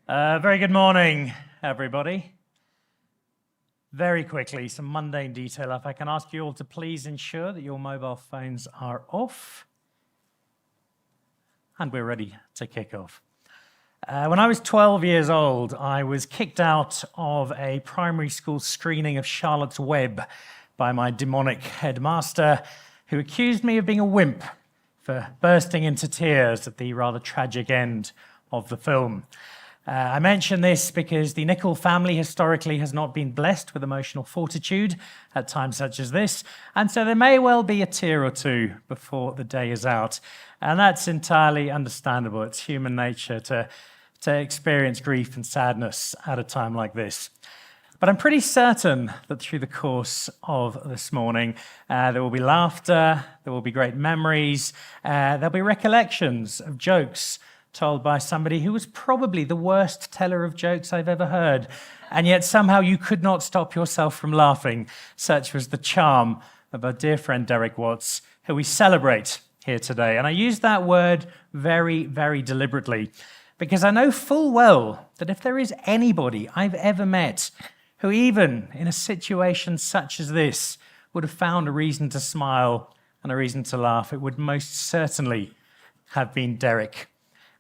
Very good morning, everybody. Very quickly, some mundane detail. If I can ask you all to please ensure that your mobile phones are off. And we're ready to kick off. When I was 12 years old, I was kicked out of a primary school screening of Charlotte's Webb by my demonic headmaster, who accused me of being a wimp for bursting into tears at the rather tragic end of the film. I mention this because the Nichol family historically has not been blessed with emotional fortitude at times such as this, and so there may well be a tear or two before the day is out. And that's entirely understandable. It's human nature to experience grief and sadness at a time like this. But I'm pretty certain that through the course of this morning, there will be laughter, there will be great memories, there'll be recollections of jokes told by somebody who was probably the worst teller of jokes I've ever heard. And yet somehow you could not stop yourself from laughing. Such was the charm of our dear friend Derek Watts, who we celebrate here today. And I use that word very, very deliberately, because I know full well that if there is anybody I've ever met who, even in a situation such as this, would have found a reason to smile and a reason to laugh, it would most certainly have been Derek.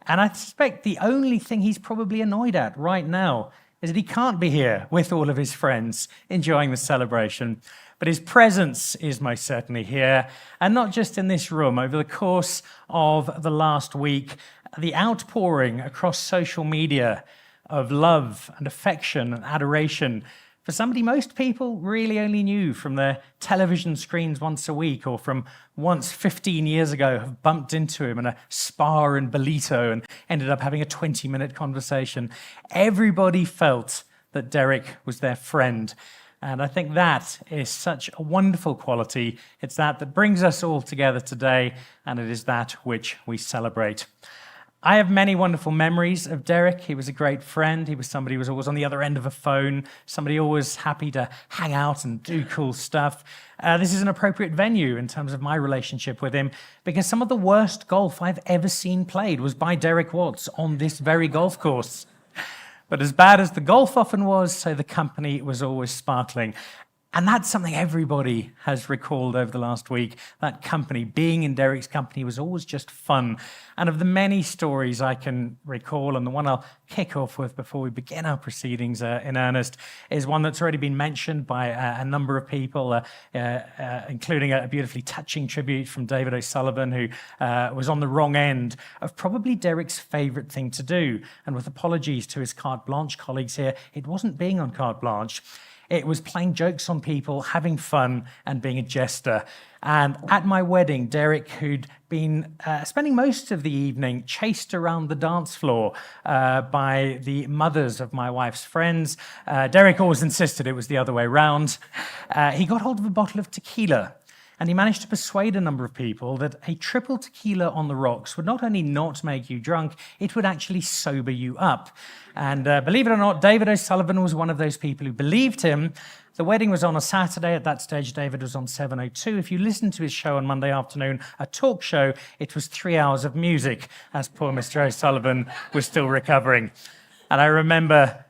And I suspect the only thing he's probably annoyed at right now is that he can't be here with all of his friends enjoying the celebration. But his presence is most certainly here, and not just in this room. Over the course of the last week, the outpouring across social media of love and affection and adoration for somebody most people really only knew from their television screens once a week, or from once 15 years ago have bumped into him in a spa in Bolito and ended up having a 20-minute conversation. Everybody felt that Derek was their friend. And I think that is such a wonderful quality. It's that brings us all together today, and it is that which we celebrate. I have many wonderful memories of Derek. He was a great friend. He was somebody who was always on the other end of a phone, somebody always happy to hang out and do cool stuff. This is an appropriate venue in terms of my relationship with him, because some of the worst golf I've ever seen played was by Derek Watts on this very golf course. But as bad as the golf often was, so the company was always sparkling. And that's something everybody has recalled over the last week. That company, being in Derek's company, was always just fun. And of the many stories I can recall, and the one I'll kick off with before we begin our proceedings in earnest, is one that's already been mentioned by a number of people, including a beautifully touching tribute from David O'Sullivan, who was on the wrong end of probably Derek's favourite thing to do. And with apologies to his Carte Blanche colleagues here, it wasn't being on Carte Blanche. It was playing jokes on people, having fun, and being a jester. And at my wedding, Derek, who'd been spending most of the evening chased around the dance floor by the mothers of my wife's friends, Derek always insisted it was the other way round. He got hold of a bottle of tequila, and he managed to persuade a number of people that a triple tequila on the rocks would not only not make you drunk, it would actually sober you up. And believe it or not, David O'Sullivan was one of those people who believed him. The wedding was on a Saturday. At that stage, David was on 702. If you listen to his show on Monday afternoon, a talk show, it was 3 hours of music, as poor Mr. O'Sullivan was still recovering. And I remember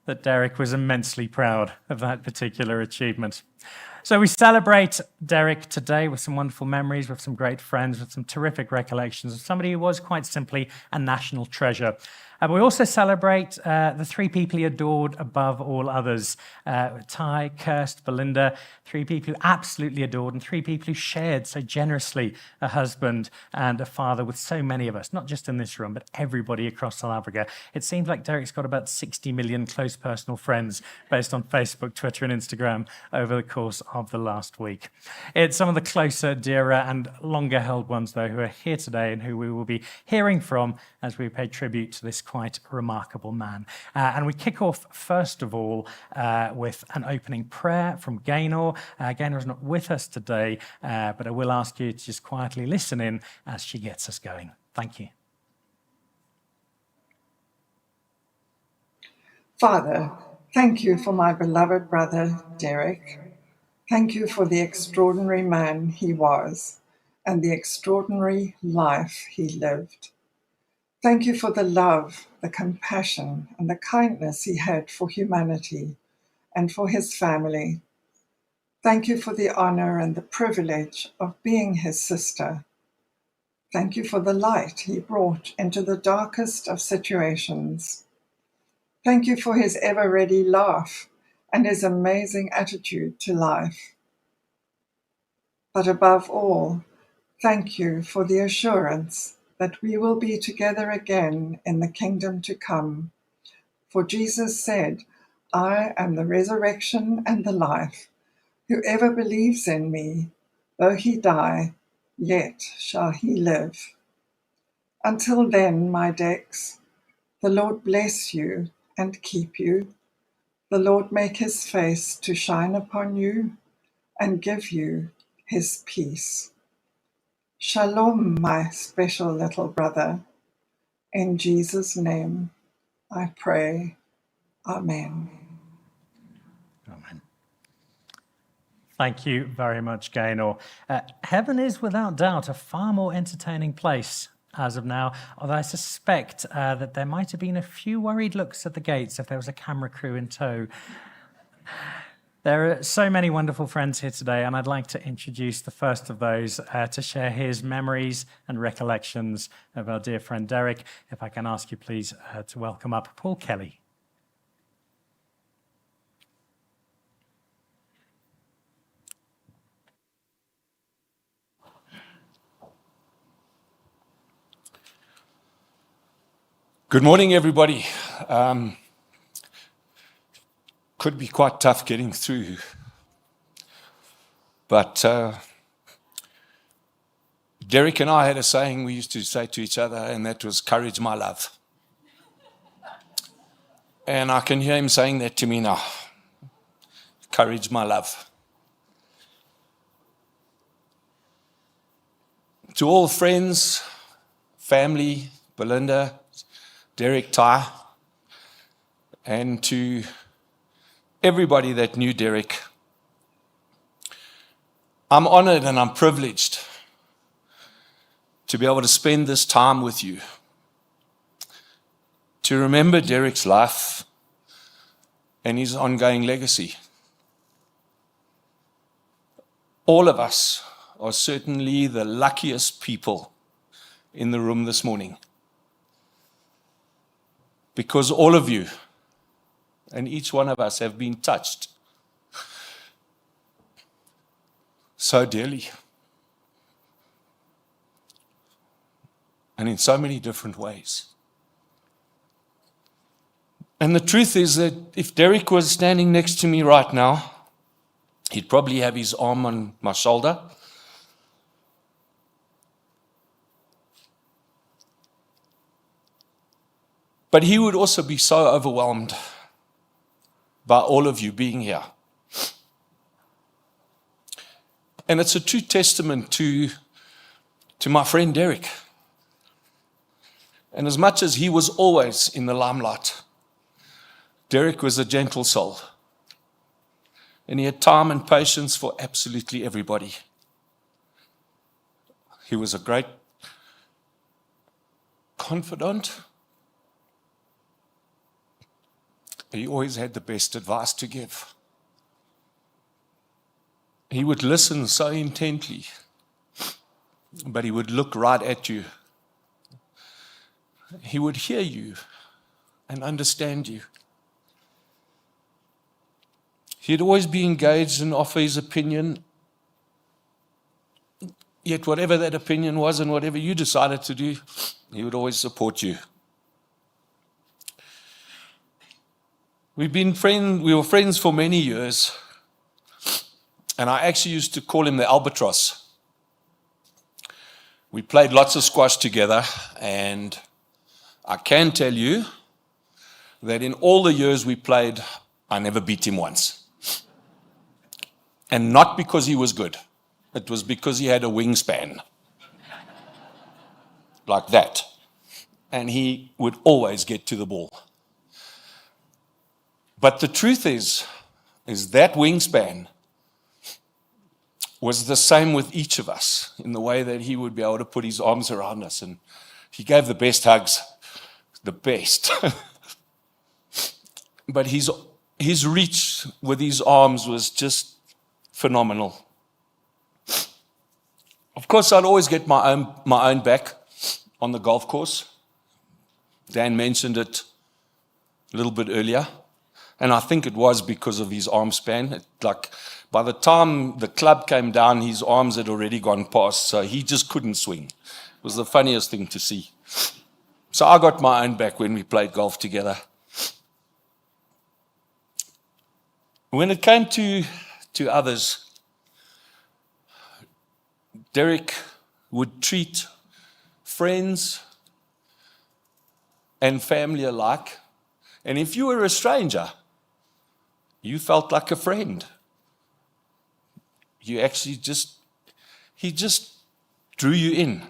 that Derek was immensely proud of that particular achievement. So we celebrate Derek today with some wonderful memories, with some great friends, with some terrific recollections of somebody who was quite simply a national treasure. But we also celebrate the three people he adored above all others. Ty, Kirsty, Belinda, three people who absolutely adored, and three people who shared so generously a husband and a father with so many of us, not just in this room, but everybody across South Africa. It seems like Derek's got about 60 million close personal friends based on Facebook, Twitter, and Instagram over the course of the last week. It's some of the closer, dearer, and longer held ones, though, who are here today and who we will be hearing from as we pay tribute to this quite remarkable man. And we kick off, first of all, with an opening prayer from Gaynor. Gaynor is not with us today, but I will ask you to just quietly listen in as she gets us going. Thank you. Father, thank you for my beloved brother, Derek. Thank you for the extraordinary man he was and the extraordinary life he lived. Thank you for the love, the compassion, and the kindness he had for humanity and for his family. Thank you for the honor and the privilege of being his sister. Thank you for the light he brought into the darkest of situations. Thank you for his ever-ready laugh and his amazing attitude to life. But above all, thank you for the assurance that we will be together again in the kingdom to come. For Jesus said, I am the resurrection and the life. Whoever believes in me, though he die, yet shall he live. Until then, my Dex, the Lord bless you and keep you. The Lord make his face to shine upon you and give you his peace. Shalom, my special little brother. In Jesus' name I pray. Amen. Amen. Thank you very much, Gaynor. Heaven is without doubt a far more entertaining place as of now, although I suspect that there might have been a few worried looks at the gates if there was a camera crew in tow. There are so many wonderful friends here today, and I'd like to introduce the first of those to share his memories and recollections of our dear friend Derek. If I can ask you please to welcome up Paul Kelly. Good morning, everybody. Could be quite tough getting through, but Derek and I had a saying we used to say to each other, and that was, courage, my love. And I can hear him saying that to me now. Courage, my love. To all friends, family, Belinda, Derek, Ty, and to everybody that knew Derek, I'm honored and I'm privileged to be able to spend this time with you, to remember Derek's life and his ongoing legacy. All of us are certainly the luckiest people in the room this morning, because all of you and each one of us have been touched so dearly and in so many different ways. And the truth is that if Derek was standing next to me right now, he'd probably have his arm on my shoulder. But he would also be so overwhelmed by all of you being here. And it's a true testament to my friend Derek. And as much as he was always in the limelight, Derek was a gentle soul. And he had time and patience for absolutely everybody. He was a great confidant. He always had the best advice to give. He would listen so intently, but he would look right at you. He would hear you and understand you. He'd always be engaged and offer his opinion, yet whatever that opinion was and whatever you decided to do, he would always support you. We were friends for many years, and I actually used to call him the albatross. We played lots of squash together, and I can tell you that in all the years we played, I never beat him once. And not because he was good. It was because he had a wingspan. Like that. And he would always get to the ball. But the truth is that wingspan was the same with each of us in the way that he would be able to put his arms around us and He gave the best hugs, the best. But his reach with his arms was just phenomenal. Of course, I'd always get my own back on the golf course. Dan mentioned it a little bit earlier, and I think it was because of his arm span. Like, by the time the club came down, his arms had already gone past, so he just couldn't swing. It was the funniest thing to see. So I got my own back when we played golf together. When it came to others, Derek would treat friends and family alike. And if you were a stranger, you felt like a friend. You actually he just drew you in.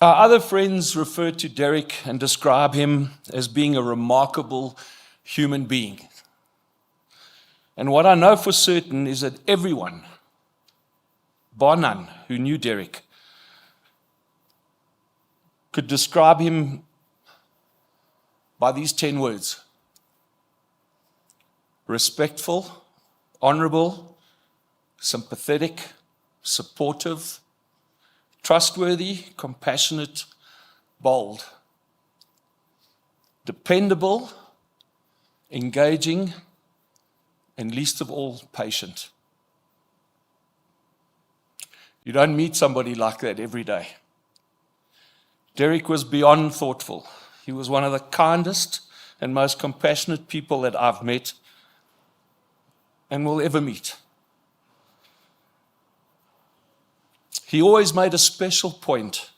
Our other friends refer to Derek and describe him as being a remarkable human being. And what I know for certain is that everyone, bar none, who knew Derek could describe him by these 10 words: respectful, honorable, sympathetic, supportive, trustworthy, compassionate, bold, dependable, engaging, and least of all, patient. You don't meet somebody like that every day. Derek was beyond thoughtful. He was one of the kindest and most compassionate people that I've met and will ever meet. He always made a special point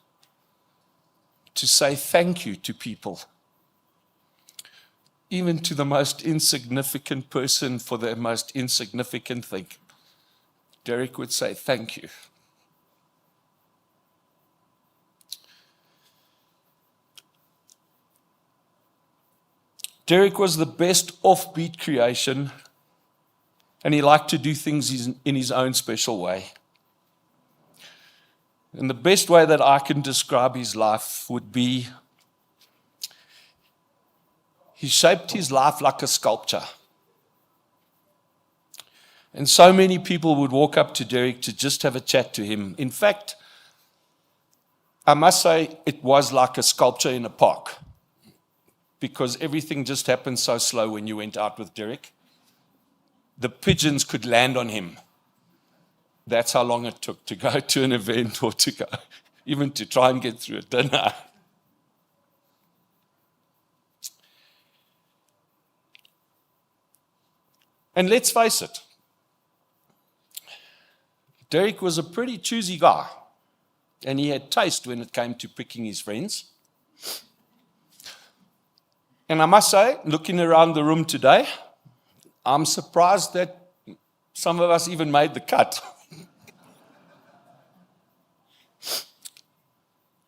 to say thank you to people, even to the most insignificant person for the most insignificant thing. Derek would say thank you. Derek was the best offbeat creation, and he liked to do things in his own special way. And the best way that I can describe his life would be, he shaped his life like a sculpture. And so many people would walk up to Derek to just have a chat to him. In fact, I must say it was like a sculpture in a park, because everything just happened so slow when you went out with Derek. The pigeons could land on him. That's how long it took to go to an event or to go, even to try and get through a dinner. And let's face it, Derek was a pretty choosy guy, and he had taste when it came to picking his friends. And I must say, looking around the room today, I'm surprised that some of us even made the cut.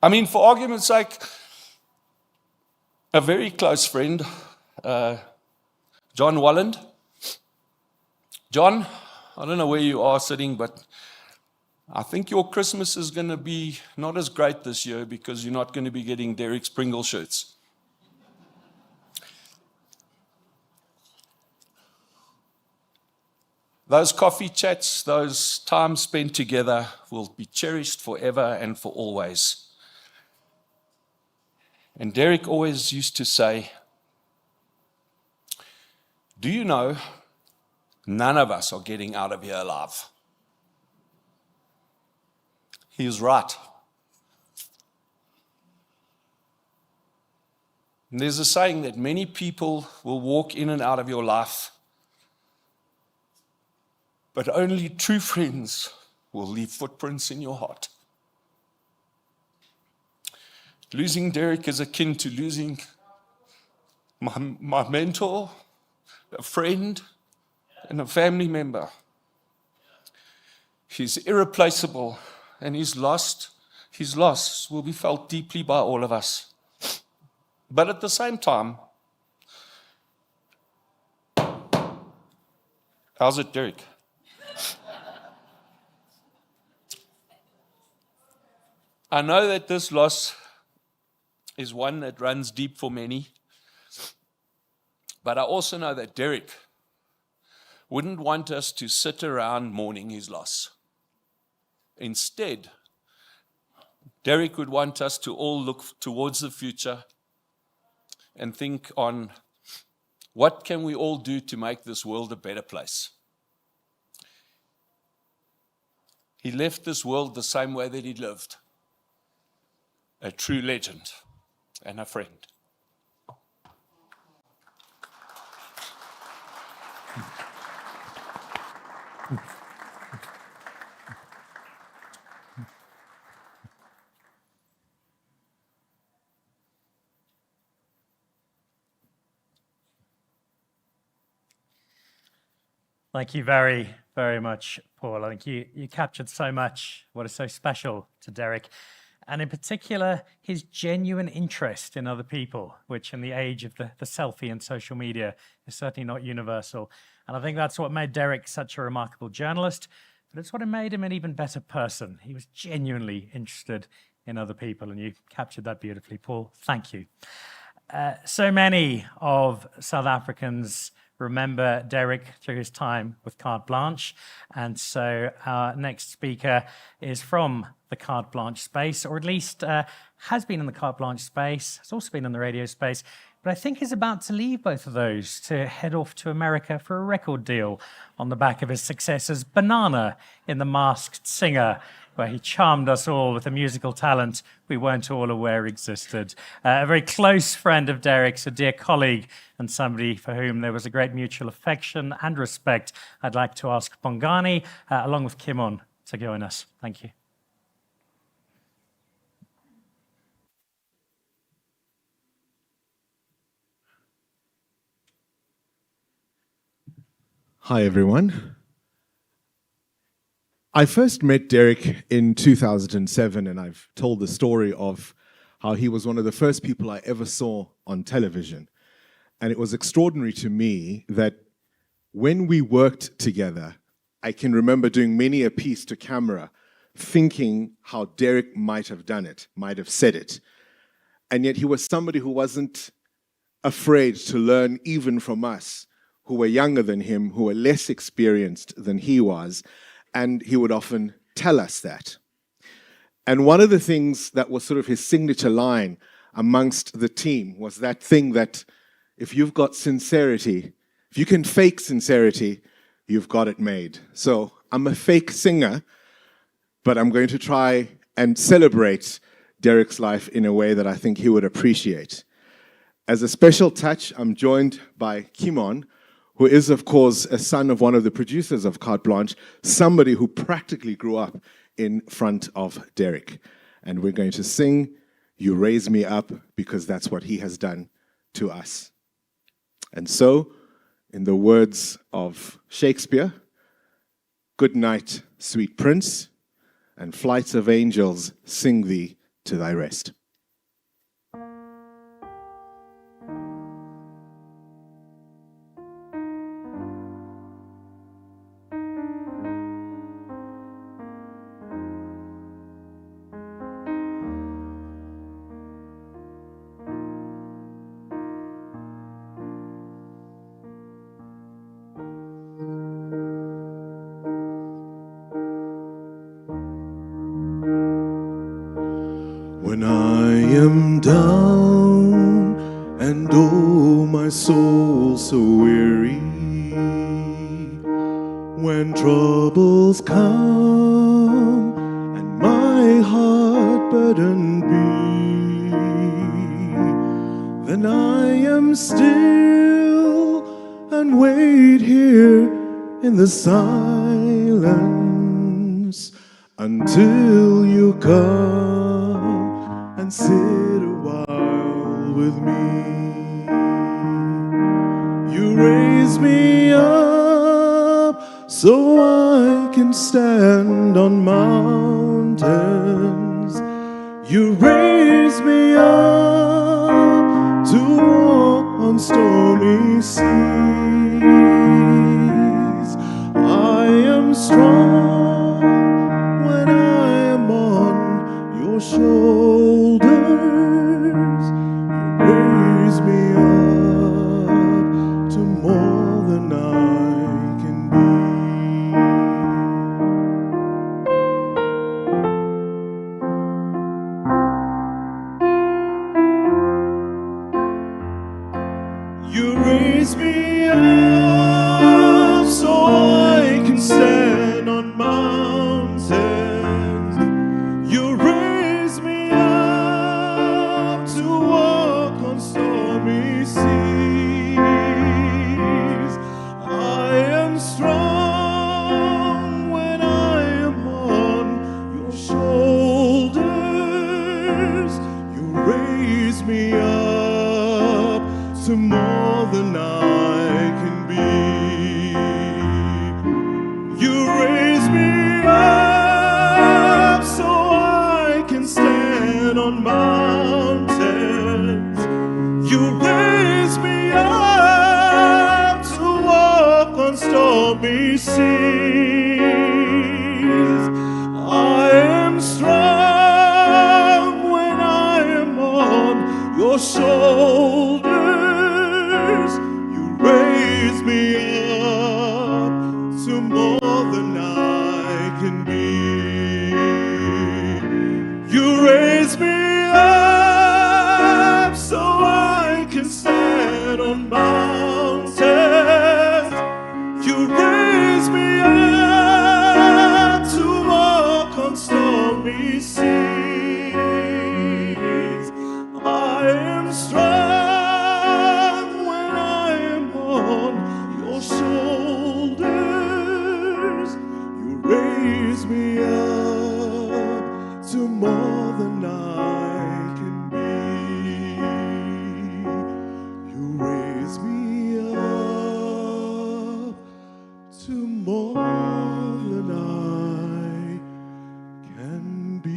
I mean, for argument's sake, a very close friend, John Walland. John, I don't know where you are sitting, but I think your Christmas is going to be not as great this year because you're not going to be getting Derek's Pringle shirts. Those coffee chats, those times spent together will be cherished forever and for always. And Derek always used to say, do you know, none of us are getting out of here alive. He was right. And there's a saying that many people will walk in and out of your life, but only true friends will leave footprints in your heart. Losing Derek is akin to losing my mentor, a friend, and a family member. He's irreplaceable, and his loss will be felt deeply by all of us. But at the same time, how's it, Derek? I know that this loss is one that runs deep for many, but I also know that Derek wouldn't want us to sit around mourning his loss. Instead, Derek would want us to all look towards the future and think on what can we all do to make this world a better place. He left this world the same way that he lived, a true legend and a friend. Thank you very, very much, Paul. I think you captured so much what is so special to Derek, and in particular, his genuine interest in other people, which in the age of the selfie and social media is certainly not universal. And I think that's what made Derek such a remarkable journalist, but it's what made him an even better person. He was genuinely interested in other people, and you captured that beautifully, Paul. Thank you. So many of South Africans remember Derek through his time with Carte Blanche. And so our next speaker is from the Carte Blanche space, or at least has been in the Carte Blanche space, has also been in the radio space, but I think is about to leave both of those to head off to America for a record deal on the back of his success as Banana in The Masked Singer, where he charmed us all with a musical talent we weren't all aware existed. A very close friend of Derek's, a dear colleague, and somebody for whom there was a great mutual affection and respect. I'd like to ask Bongani, along with Kimon, to join us. Thank you. Hi, everyone. I first met Derek in 2007, and I've told the story of how he was one of the first people I ever saw on television. And it was extraordinary to me that when we worked together, I can remember doing many a piece to camera, thinking how Derek might have done it, might have said it. And yet he was somebody who wasn't afraid to learn even from us, who were younger than him, who were less experienced than he was. And he would often tell us that. And one of the things that was sort of his signature line amongst the team was that thing that if you've got sincerity, if you can fake sincerity, you've got it made. So I'm a fake singer, but I'm going to try and celebrate Derek's life in a way that I think he would appreciate. As a special touch, I'm joined by Kimon, who is, of course, a son of one of the producers of Carte Blanche, somebody who practically grew up in front of Derek. And we're going to sing You Raise Me Up, because that's what he has done to us. And so, in the words of Shakespeare, good night, sweet prince, and flights of angels sing thee to thy rest. When I am down and oh my soul so weary, when troubles come and my heart burdened be, then I am still and wait here in the silence until you come and sit a while with me. You raise me up so I can stand on mountains. You raise me up to walk on stormy seas. I am strong when I am on your shoulders. You raise me up so I can stand on mountains. You raise me up to walk on stormy seas. I am strong when I am on your shoulders. You raise me up to more than I can be. You raise me up so I can stand on mountains. You raise me up to walk on stormy seas. I am strong when I am on your shoulders. You raise me up to more than I can be. You raise me up so I can stand on mountains. You raise me up to walk on stormy seas. I am strong when I am on your shoulders. You raise me up to more than I can be. You raise me up to more than I can be.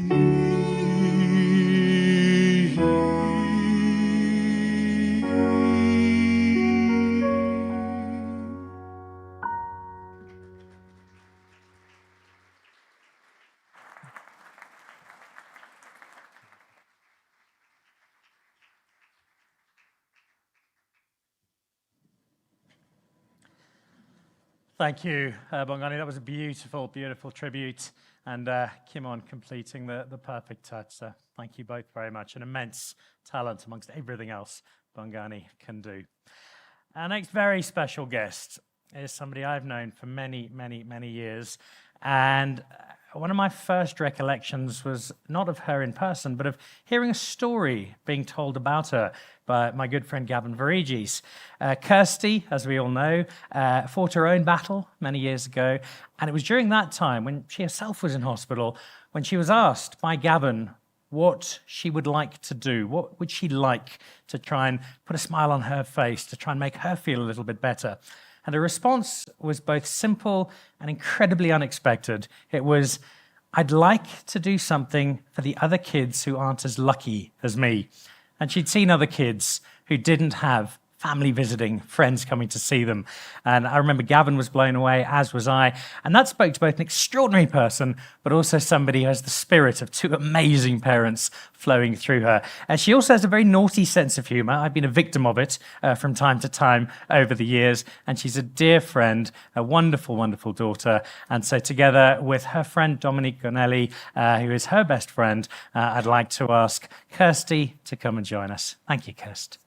Thank you, Bongani. That was a beautiful, beautiful tribute. And Kim on completing the perfect touch. So thank you both very much. An immense talent amongst everything else Bongani can do. Our next very special guest is somebody I've known for many, many, many years. And one of my first recollections was not of her in person, but of hearing a story being told about her by my good friend Gavin Varicis. Kirsty, as we all know, fought her own battle many years ago. And it was during that time, when she herself was in hospital, when she was asked by Gavin what she would like to do, what would she like to try and put a smile on her face, to try and make her feel a little bit better. And her response was both simple and incredibly unexpected. It was, I'd like to do something for the other kids who aren't as lucky as me. And she'd seen other kids who didn't have family visiting, friends coming to see them. And I remember Gavin was blown away, as was I. And that spoke to both an extraordinary person, but also somebody who has the spirit of two amazing parents flowing through her. And she also has a very naughty sense of humor. I've been a victim of it from time to time over the years. And she's a dear friend, a wonderful, wonderful daughter. And so together with her friend Dominique Gonelli, who is her best friend, I'd like to ask Kirsty to come and join us. Thank you, Kirsty.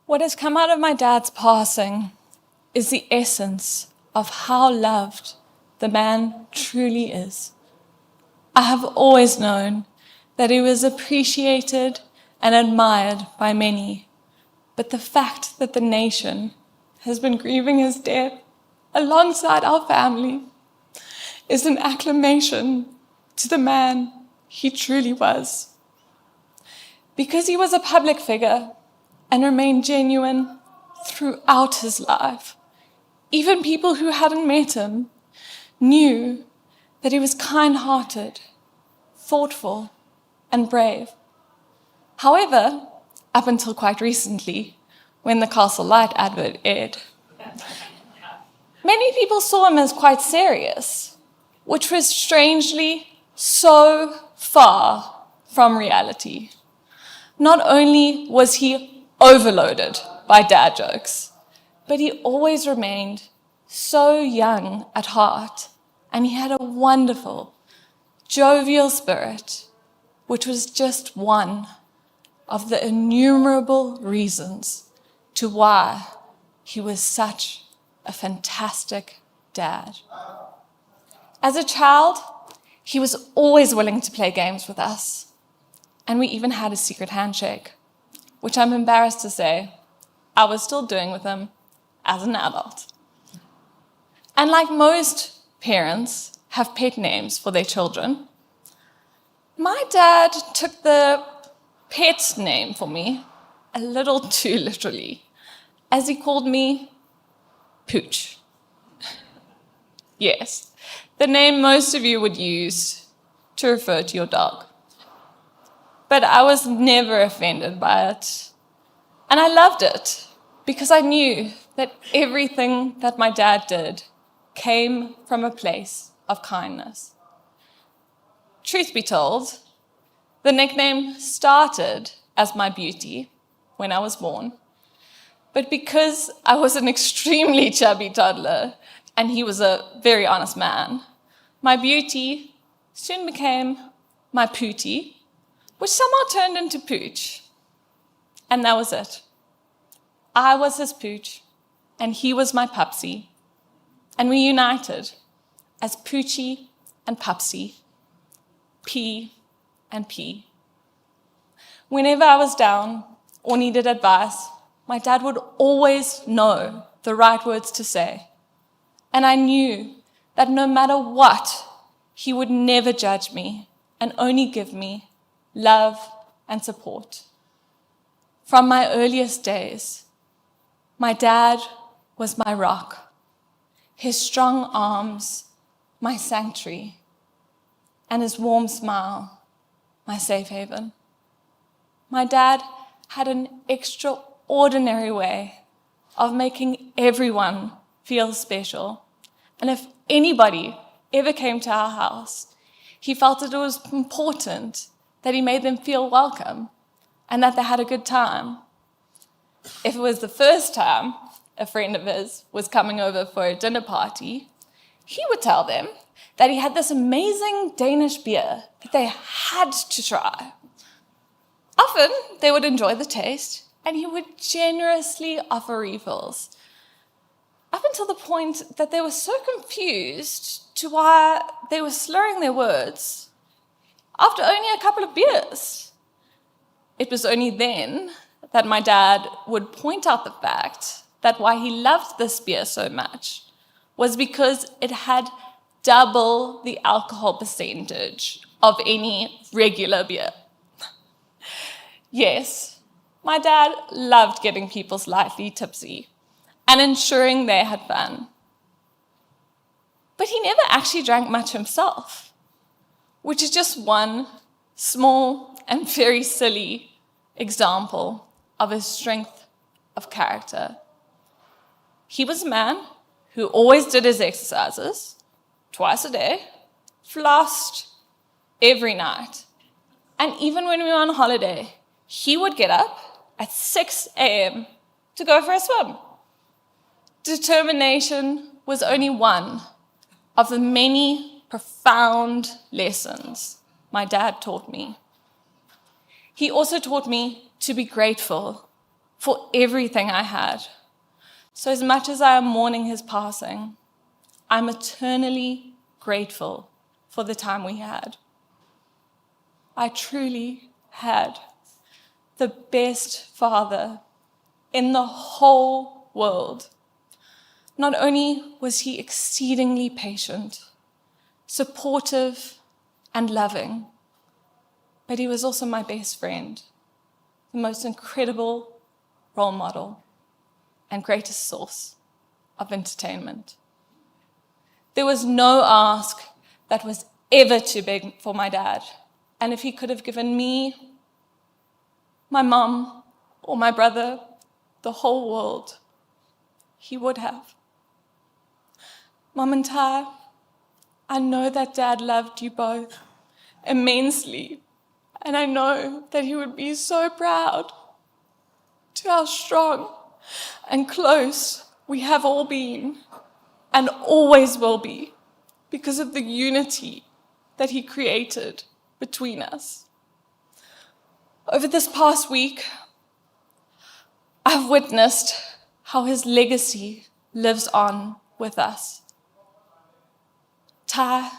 What has come out of my dad's passing is the essence of how loved the man truly is. I have always known that he was appreciated and admired by many, but the fact that the nation has been grieving his death alongside our family is an acclamation to the man he truly was. Because he was a public figure and remained genuine throughout his life, even people who hadn't met him knew that he was kind-hearted, thoughtful, and brave. However, up until quite recently, when the Castle Light advert aired, many people saw him as quite serious, which was strangely so far from reality. Not only was he overloaded by dad jokes, but he always remained so young at heart, and he had a wonderful, jovial spirit, which was just one of the innumerable reasons to why he was such a fantastic dad. As a child, he was always willing to play games with us, and we even had a secret handshake, which I'm embarrassed to say I was still doing with him as an adult. And like most parents have pet names for their children, my dad took the pet name for me a little too literally, as he called me Pooch. Yes, the name most of you would use to refer to your dog. But I was never offended by it. And I loved it because I knew that everything that my dad did came from a place of kindness. Truth be told, the nickname started as my beauty when I was born. But because I was an extremely chubby toddler and he was a very honest man, my beauty soon became my pootie, which somehow turned into Pooch. And that was it. I was his Pooch, and he was my Pupsy, and we united as Poochie and Pupsy, P and P. Whenever I was down or needed advice, my dad would always know the right words to say, and I knew that no matter what, he would never judge me and only give me love and support. From my earliest days, my dad was my rock, his strong arms, my sanctuary, and his warm smile, my safe haven. My dad had an extraordinary way of making everyone feel special. And if anybody ever came to our house, he felt that it was important that he made them feel welcome and that they had a good time. If it was the first time a friend of his was coming over for a dinner party, he would tell them that he had this amazing Danish beer that they had to try. Often they would enjoy the taste, and he would generously offer refills, up until the point that they were so confused to why they were slurring their words after only a couple of beers. It was only then that my dad would point out the fact that why he loved this beer so much was because it had double the alcohol percentage of any regular beer. Yes, my dad loved getting people slightly tipsy and ensuring they had fun. But he never actually drank much himself, which is just one small and very silly example of his strength of character. He was a man who always did his exercises twice a day, flossed every night, and even when we were on holiday, he would get up at 6 a.m. to go for a swim. Determination was only one of the many profound lessons my dad taught me. He also taught me to be grateful for everything I had. So as much as I am mourning his passing, I'm eternally grateful for the time we had. I truly had the best father in the whole world. Not only was he exceedingly patient, supportive, and loving, but he was also my best friend, the most incredible role model, and greatest source of entertainment. There was no ask that was ever too big for my dad, and if he could have given me, my mum, or my brother the whole world, he would have. Mum and Ty, I know that Dad loved you both immensely, and I know that he would be so proud to how strong and close we have all been and always will be, because of the unity that he created between us. Over this past week, I've witnessed how his legacy lives on with us. Ty,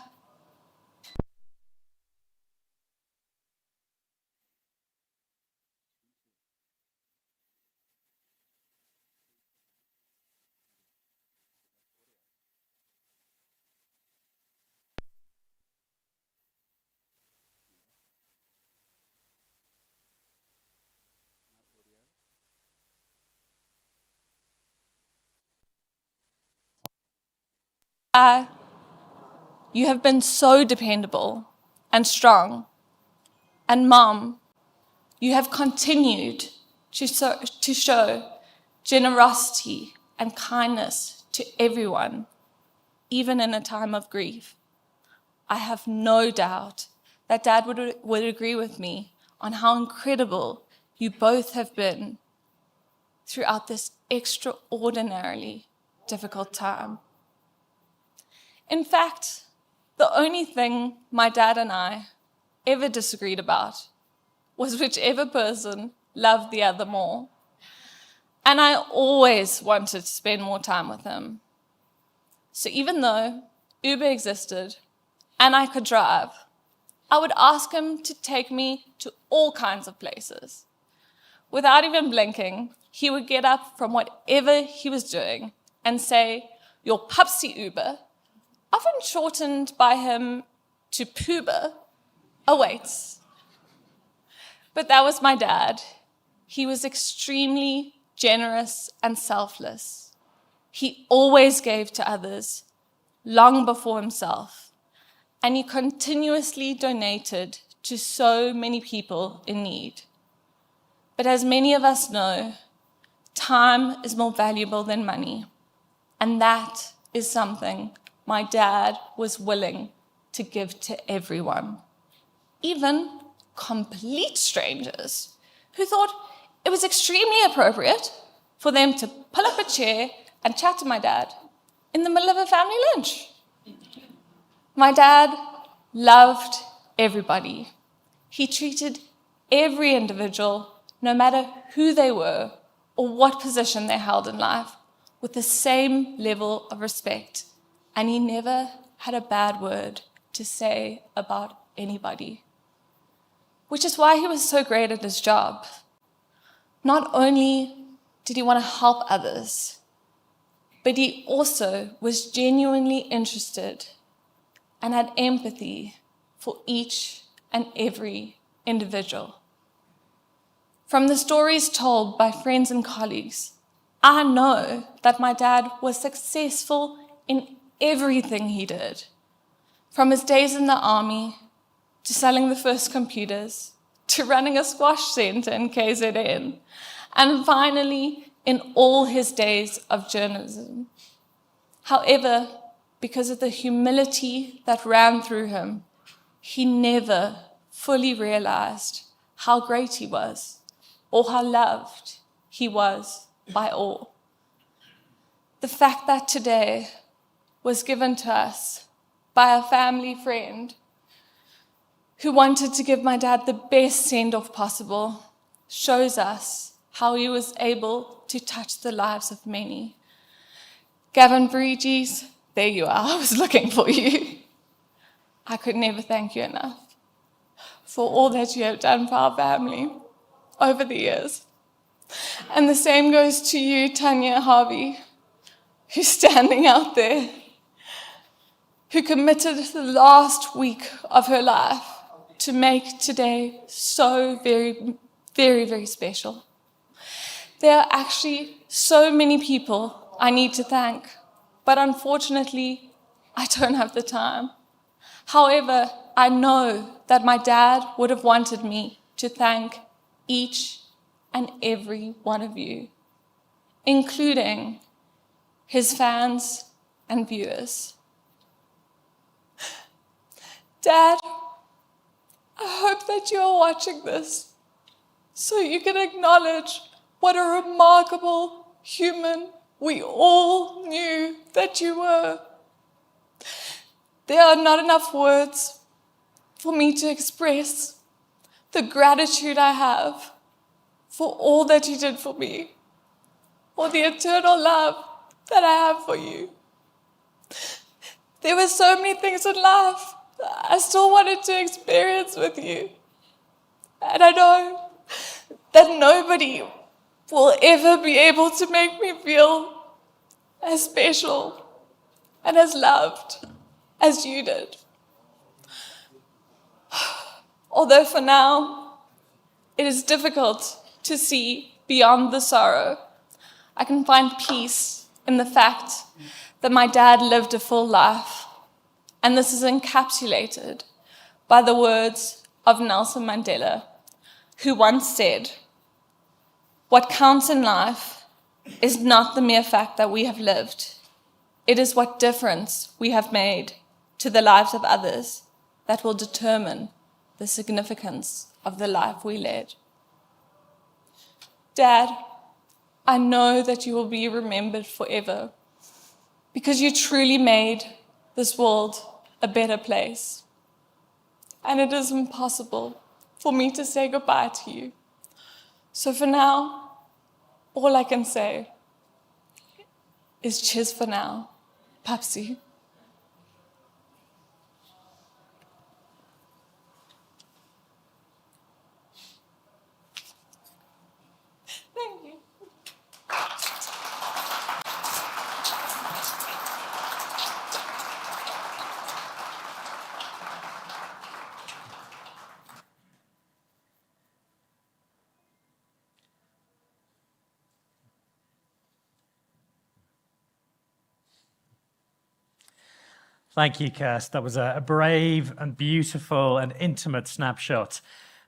you have been so dependable and strong. And Mom, you have continued to show generosity and kindness to everyone, even in a time of grief. I have no doubt that Dad would agree with me on how incredible you both have been throughout this extraordinarily difficult time. In fact, the only thing my dad and I ever disagreed about was whichever person loved the other more. And I always wanted to spend more time with him. So even though Uber existed and I could drive, I would ask him to take me to all kinds of places. Without even blinking, he would get up from whatever he was doing and say, "Your pupsy Uber," often shortened by him to Poober, awaits. But that was my dad. He was extremely generous and selfless. He always gave to others, long before himself, and he continuously donated to so many people in need. But as many of us know, time is more valuable than money, and that is something my dad was willing to give to everyone, even complete strangers who thought it was extremely appropriate for them to pull up a chair and chat to my dad in the middle of a family lunch. My dad loved everybody. He treated every individual, no matter who they were or what position they held in life, with the same level of respect. And he never had a bad word to say about anybody. Which is why he was so great at his job. Not only did he want to help others, but he also was genuinely interested and had empathy for each and every individual. From the stories told by friends and colleagues, I know that my dad was successful in everything he did. From his days in the army, to selling the first computers, to running a squash center in KZN, and finally in all his days of journalism. However, because of the humility that ran through him, he never fully realized how great he was or how loved he was by all. The fact that today was given to us by a family friend who wanted to give my dad the best send-off possible shows us how he was able to touch the lives of many. Gavin Varicis, there you are, I was looking for you. I could never thank you enough for all that you have done for our family over the years. And the same goes to you, Tanya Harvey, who's standing out there, who committed the last week of her life to make today so very, very, very special. There are actually so many people I need to thank, but unfortunately, I don't have the time. However, I know that my dad would have wanted me to thank each and every one of you, including his fans and viewers. Dad, I hope that you are watching this so you can acknowledge what a remarkable human, we all knew that you were. There are not enough words for me to express the gratitude I have for all that you did for me, for the eternal love that I have for you. There were so many things in life I still wanted to experience with you. And I know that nobody will ever be able to make me feel as special and as loved as you did. Although for now, it is difficult to see beyond the sorrow, I can find peace in the fact that my dad lived a full life. And this is encapsulated by the words of Nelson Mandela, who once said, "What counts in life is not the mere fact that we have lived. It is what difference we have made to the lives of others that will determine the significance of the life we led." Dad, I know that you will be remembered forever because you truly made this world a better place. And it is impossible for me to say goodbye to you. So for now, all I can say is cheers for now, Papsi. Thank you. Thank you, Kirst. That was a brave and beautiful and intimate snapshot.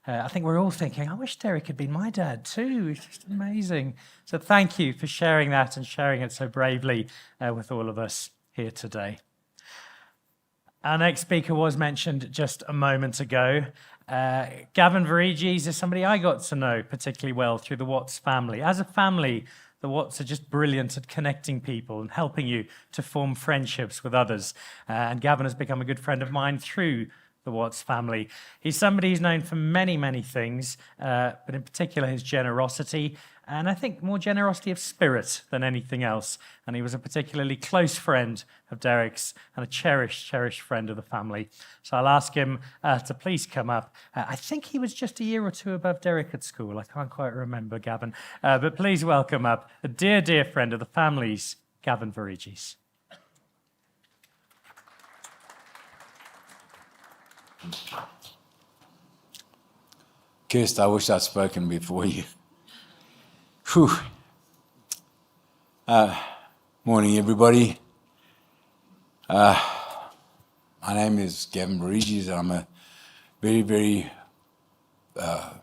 I think we're all thinking, I wish Derek had been my dad too. It's just amazing. So thank you for sharing that and sharing it so bravely with all of us here today. Our next speaker was mentioned just a moment ago. Gavin Varicis is somebody I got to know particularly well through the Watts family. As a family, the Watts are just brilliant at connecting people and helping you to form friendships with others. And Gavin has become a good friend of mine through the Watts family. He's somebody who's known for many, many things, but in particular his generosity, and I think more generosity of spirit than anything else. And he was a particularly close friend of Derek's and a cherished, cherished friend of the family. So I'll ask him to please come up. I think he was just a year or two above Derek at school. I can't quite remember, Gavin. But please welcome up a dear, dear friend of the family's, Gavin Varicis. Kirsty, I wish I'd spoken before you. Whew. Morning, everybody. My name is Gavin Varicis, and I'm a very, very... I've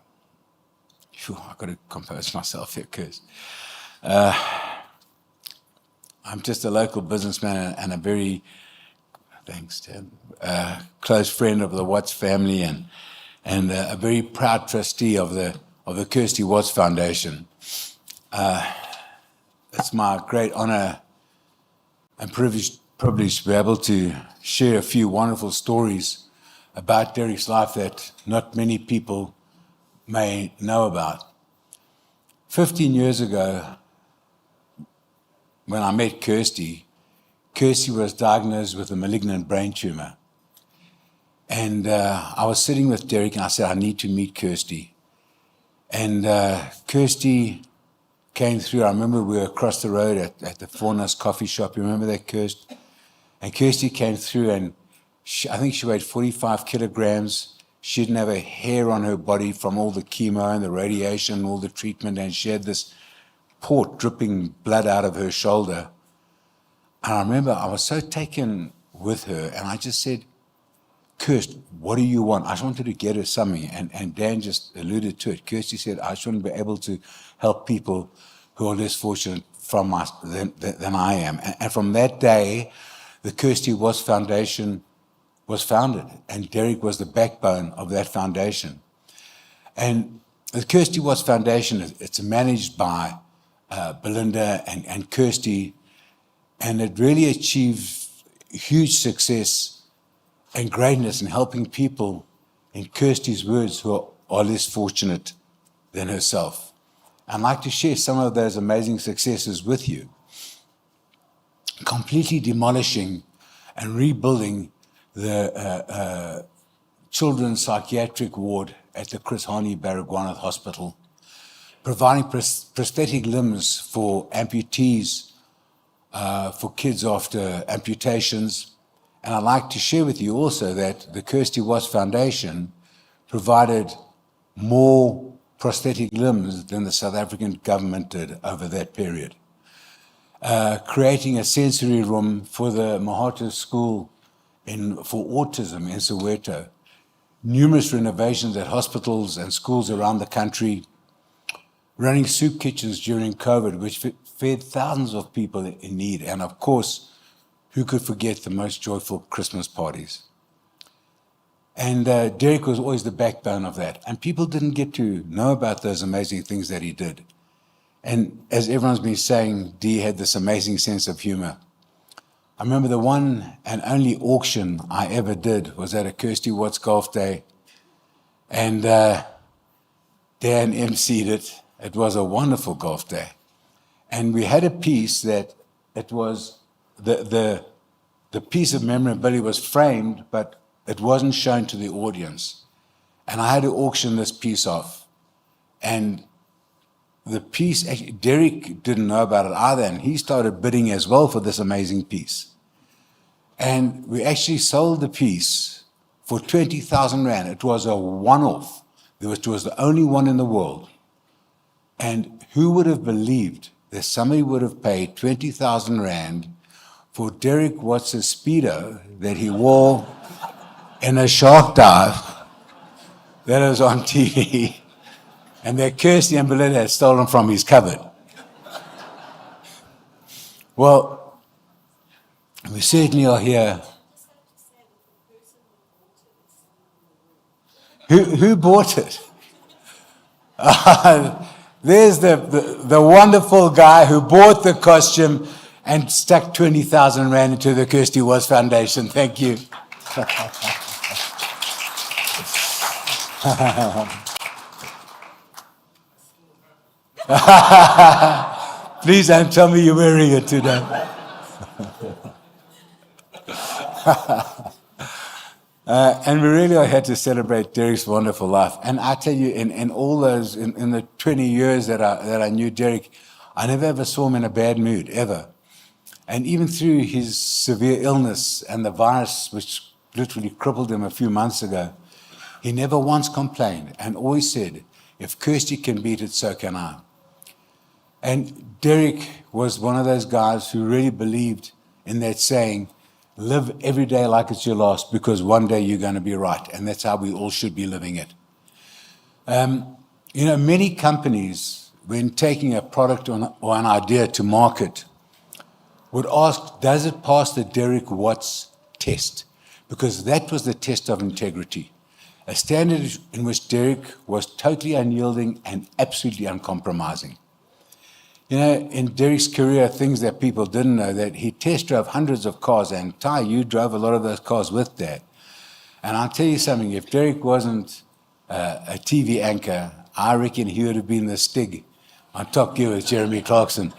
got to compose myself here, Kirsty. I'm just a local businessman and a very... Thanks, Ted. Close friend of the Watts family and a very proud trustee of the Kirsty Watts Foundation. It's my great honor and privilege to be able to share a few wonderful stories about Derek's life that not many people may know about. 15 years ago, when I met Kirsty was diagnosed with a malignant brain tumor. And I was sitting with Derek and I said, I need to meet Kirsty. And Kirsty came through. I remember we were across the road at the Fauna's coffee shop. You remember that, Kirsty? And Kirsty came through and I think she weighed 45 kilograms. She didn't have a hair on her body from all the chemo and the radiation and all the treatment. And she had this port dripping blood out of her shoulder. And I remember I was so taken with her, and I just said, Kirsty, what do you want? I just wanted to get her something, and Dan just alluded to it. Kirsty said, I just want to be able to help people who are less fortunate than I am. And from that day, the Kirsty Watts Foundation was founded, and Derek was the backbone of that foundation. And the Kirsty Watts Foundation, it's managed by Belinda and Kirsty, and it really achieved huge success and greatness in helping people, in Kirsty's words, who are less fortunate than herself. I'd like to share some of those amazing successes with you. Completely demolishing and rebuilding the children's psychiatric ward at the Chris Hani Baragwanath Hospital, providing prosthetic limbs for amputees, for kids after amputations. And I'd like to share with you also that the Kirsty Watts Foundation provided more prosthetic limbs than the South African government did over that period. Creating a sensory room for the Mahata School for autism in Soweto. Numerous renovations at hospitals and schools around the country. Running soup kitchens during COVID, which fed thousands of people in need. And of course, who could forget the most joyful Christmas parties? And Derek was always the backbone of that. And people didn't get to know about those amazing things that he did. And as everyone's been saying, Dee had this amazing sense of humor. I remember the one and only auction I ever did was at a Kirsty Watts Golf Day. And Dan emceed it. It was a wonderful golf day. And we had a piece that it was, the piece of memorabilia was framed, but it wasn't shown to the audience. And I had to auction this piece off. And the piece, actually, Derek didn't know about it either, and he started bidding as well for this amazing piece. And we actually sold the piece for 20,000 Rand. It was a one-off. It was the only one in the world. And who would have believed that somebody would have paid 20,000 Rand for Derek Watts' Speedo that he wore in a shark dive that was on TV, and that Kirsty and Belinda had stolen from his cupboard? Well, we certainly are here. Who bought it? There's the wonderful guy who bought the costume and stuck 20,000 Rand into the Kirsty Watts Foundation. Thank you. Please don't tell me you're wearing it today. And we really are here to celebrate Derek's wonderful life. And I tell you, in all those, in the 20 years that I knew Derek, I never ever saw him in a bad mood, ever. And even through his severe illness and the virus, which literally crippled him a few months ago, he never once complained and always said, if Kirsty can beat it, so can I. And Derek was one of those guys who really believed in that saying, live every day like it's your last, because one day you're going to be right. And that's how we all should be living it. Many companies, when taking a product or an idea to market, would ask, does it pass the Derek Watts test? Because that was the test of integrity. A standard in which Derek was totally unyielding and absolutely uncompromising. In Derek's career, things that people didn't know, that he test drove hundreds of cars, and Ty, you drove a lot of those cars with Dad. And I'll tell you something, if Derek wasn't a TV anchor, I reckon he would have been the Stig on Top Gear with Jeremy Clarkson.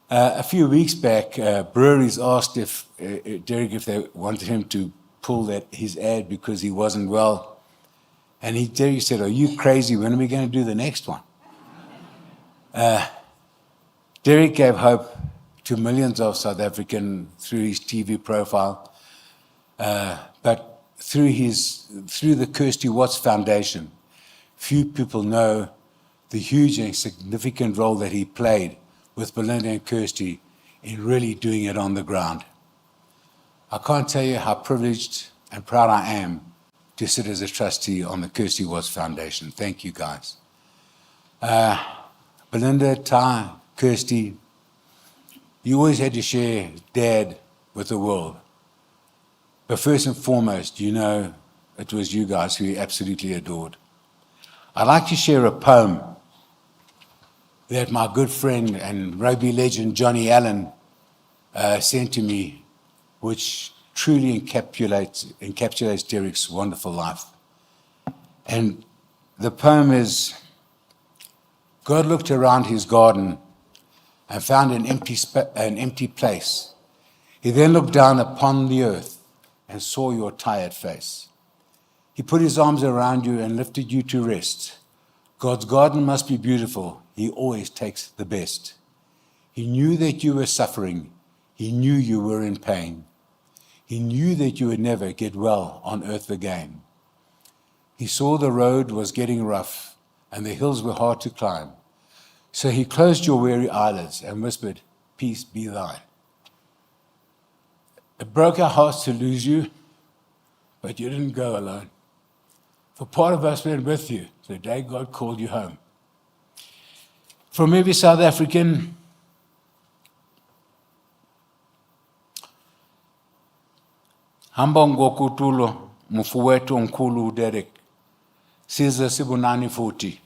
A few weeks back, breweries asked Derek if they wanted him to pull his ad because he wasn't well. And Derek said, are you crazy? When are we going to do the next one? Derek gave hope to millions of South Africans through his TV profile, but through the Kirsty Watts Foundation, few people know the huge and significant role that he played with Belinda and Kirsty in really doing it on the ground. I can't tell you how privileged and proud I am to sit as a trustee on the Kirsty Watts Foundation. Thank you, guys. Belinda, Ty, Kirsty, you always had to share Dad with the world. But first and foremost, it was you guys who he absolutely adored. I'd like to share a poem that my good friend and rugby legend Johnny Allen sent to me, which truly encapsulates Derek's wonderful life. And the poem is, God looked around his garden and found an empty place. He then looked down upon the earth and saw your tired face. He put his arms around you and lifted you to rest. God's garden must be beautiful. He always takes the best. He knew that you were suffering. He knew you were in pain. He knew that you would never get well on earth again. He saw the road was getting rough and the hills were hard to climb. So he closed your weary eyelids and whispered, peace be thine. It broke our hearts to lose you, but you didn't go alone. For part of us went with you the day God called you home. From every South African, hamba ngokutulo mfuwetu mkulu Derek. Siza sibunani futi.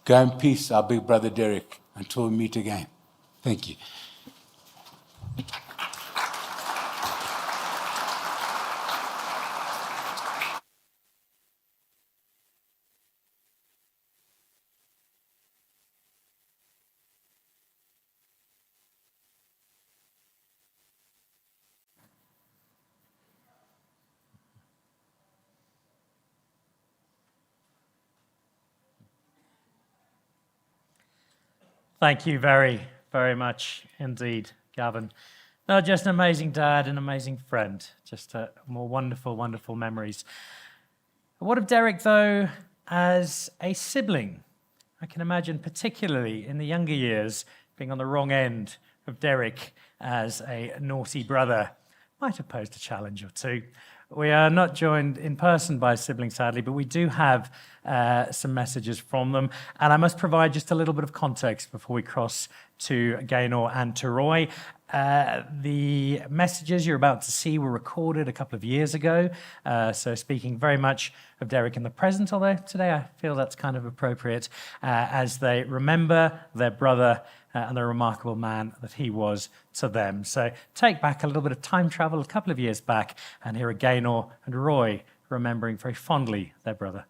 Go in peace, our big brother Derek, until we meet again. Thank you. Thank you very, very much indeed, Gavin. No, just an amazing dad, an amazing friend. Just more wonderful, wonderful memories. What of Derek, though, as a sibling? I can imagine, particularly in the younger years, being on the wrong end of Derek as a naughty brother. Might have posed a challenge or two. We are not joined in person by siblings, sadly, but we do have some messages from them. And I must provide just a little bit of context before we cross to Gaynor and to Roy. The messages you're about to see were recorded a couple of years ago. So speaking very much of Derek in the present, although today I feel that's kind of appropriate, as they remember their brother and the remarkable man that he was to them. So take back a little bit of time travel a couple of years back, and here are Gaynor and Roy remembering very fondly their brother.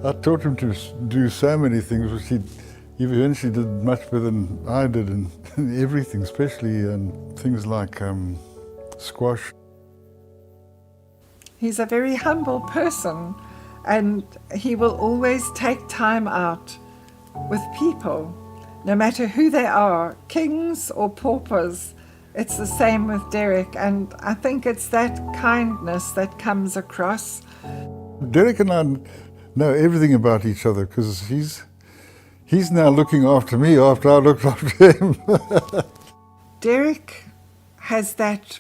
I taught him to do so many things, which he eventually did much better than I did in everything, especially things like squash. He's a very humble person, and he will always take time out with people, no matter who they are, kings or paupers. It's the same with Derek, and I think it's that kindness that comes across. Derek and I know everything about each other because he's now looking after me after I looked after him. Derek has that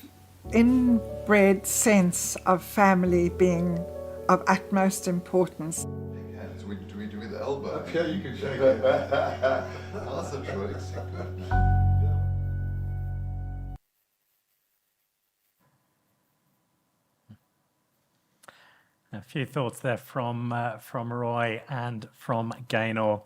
inbred sense of family being of utmost importance. Yeah, do we do with the elbow? Yeah, you can shake it. That's a trick. A few thoughts there from Roy and from Gaynor.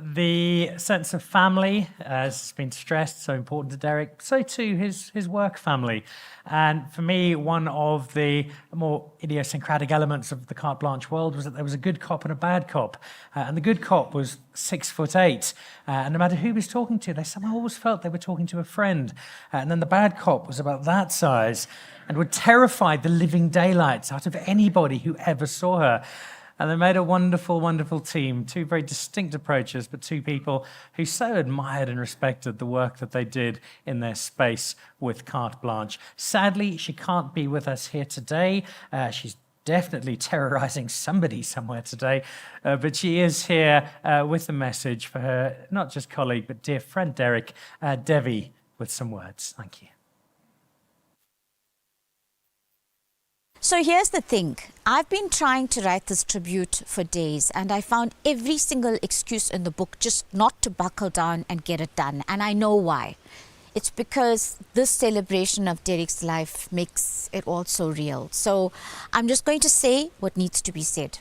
The sense of family, as has been stressed, so important to Derek, so too his work family. And for me, one of the more idiosyncratic elements of the Carte Blanche world was that there was a good cop and a bad cop. And the good cop was 6'8". And no matter who he was talking to, they somehow always felt they were talking to a friend. And then the bad cop was about that size and would terrify the living daylights out of anybody who ever saw her. And they made a wonderful, wonderful team, two very distinct approaches, but two people who so admired and respected the work that they did in their space with Carte Blanche. Sadly, she can't be with us here today. She's definitely terrorizing somebody somewhere today, but she is here with a message for her, not just colleague, but dear friend Derek, Devi, with some words. Thank you. So here's the thing, I've been trying to write this tribute for days and I found every single excuse in the book just not to buckle down and get it done, and I know why. It's because this celebration of Derek's life makes it all so real. So I'm just going to say what needs to be said.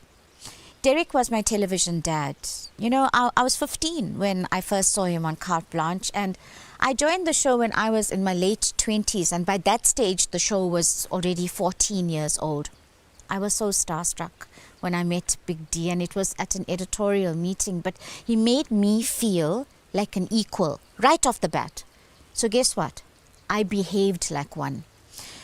Derek was my television dad. You know, I was 15 when I first saw him on Carte Blanche, and I joined the show when I was in my late 20s, and by that stage the show was already 14 years old. I was so starstruck when I met Big D, and it was at an editorial meeting, but he made me feel like an equal right off the bat. So guess what? I behaved like one.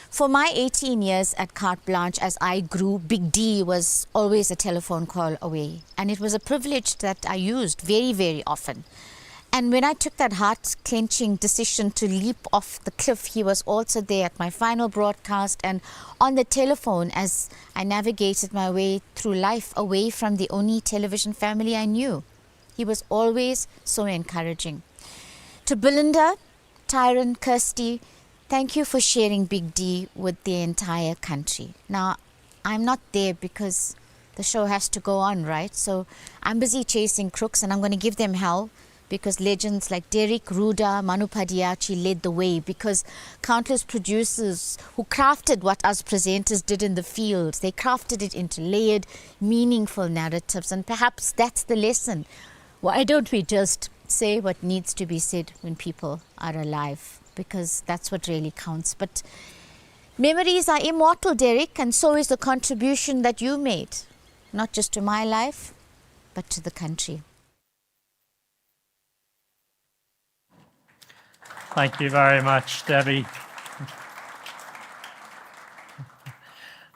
For my 18 years at Carte Blanche, as I grew, Big D was always a telephone call away. And it was a privilege that I used very, very often. And when I took that heart-clenching decision to leap off the cliff, he was also there at my final broadcast and on the telephone as I navigated my way through life away from the only television family I knew. He was always so encouraging. To Belinda, Tyron, Kirsty, thank you for sharing Big D with the entire country. Now, I'm not there because the show has to go on, right? So I'm busy chasing crooks, and I'm going to give them hell because legends like Derek, Ruda, Manu Padiachi led the way, because countless producers who crafted what us presenters did in the field, they crafted it into layered, meaningful narratives. And perhaps that's the lesson. Why don't we just say what needs to be said when people are alive? Because that's what really counts. But memories are immortal, Derek, and so is the contribution that you made, not just to my life, but to the country. Thank you very much, Debbie.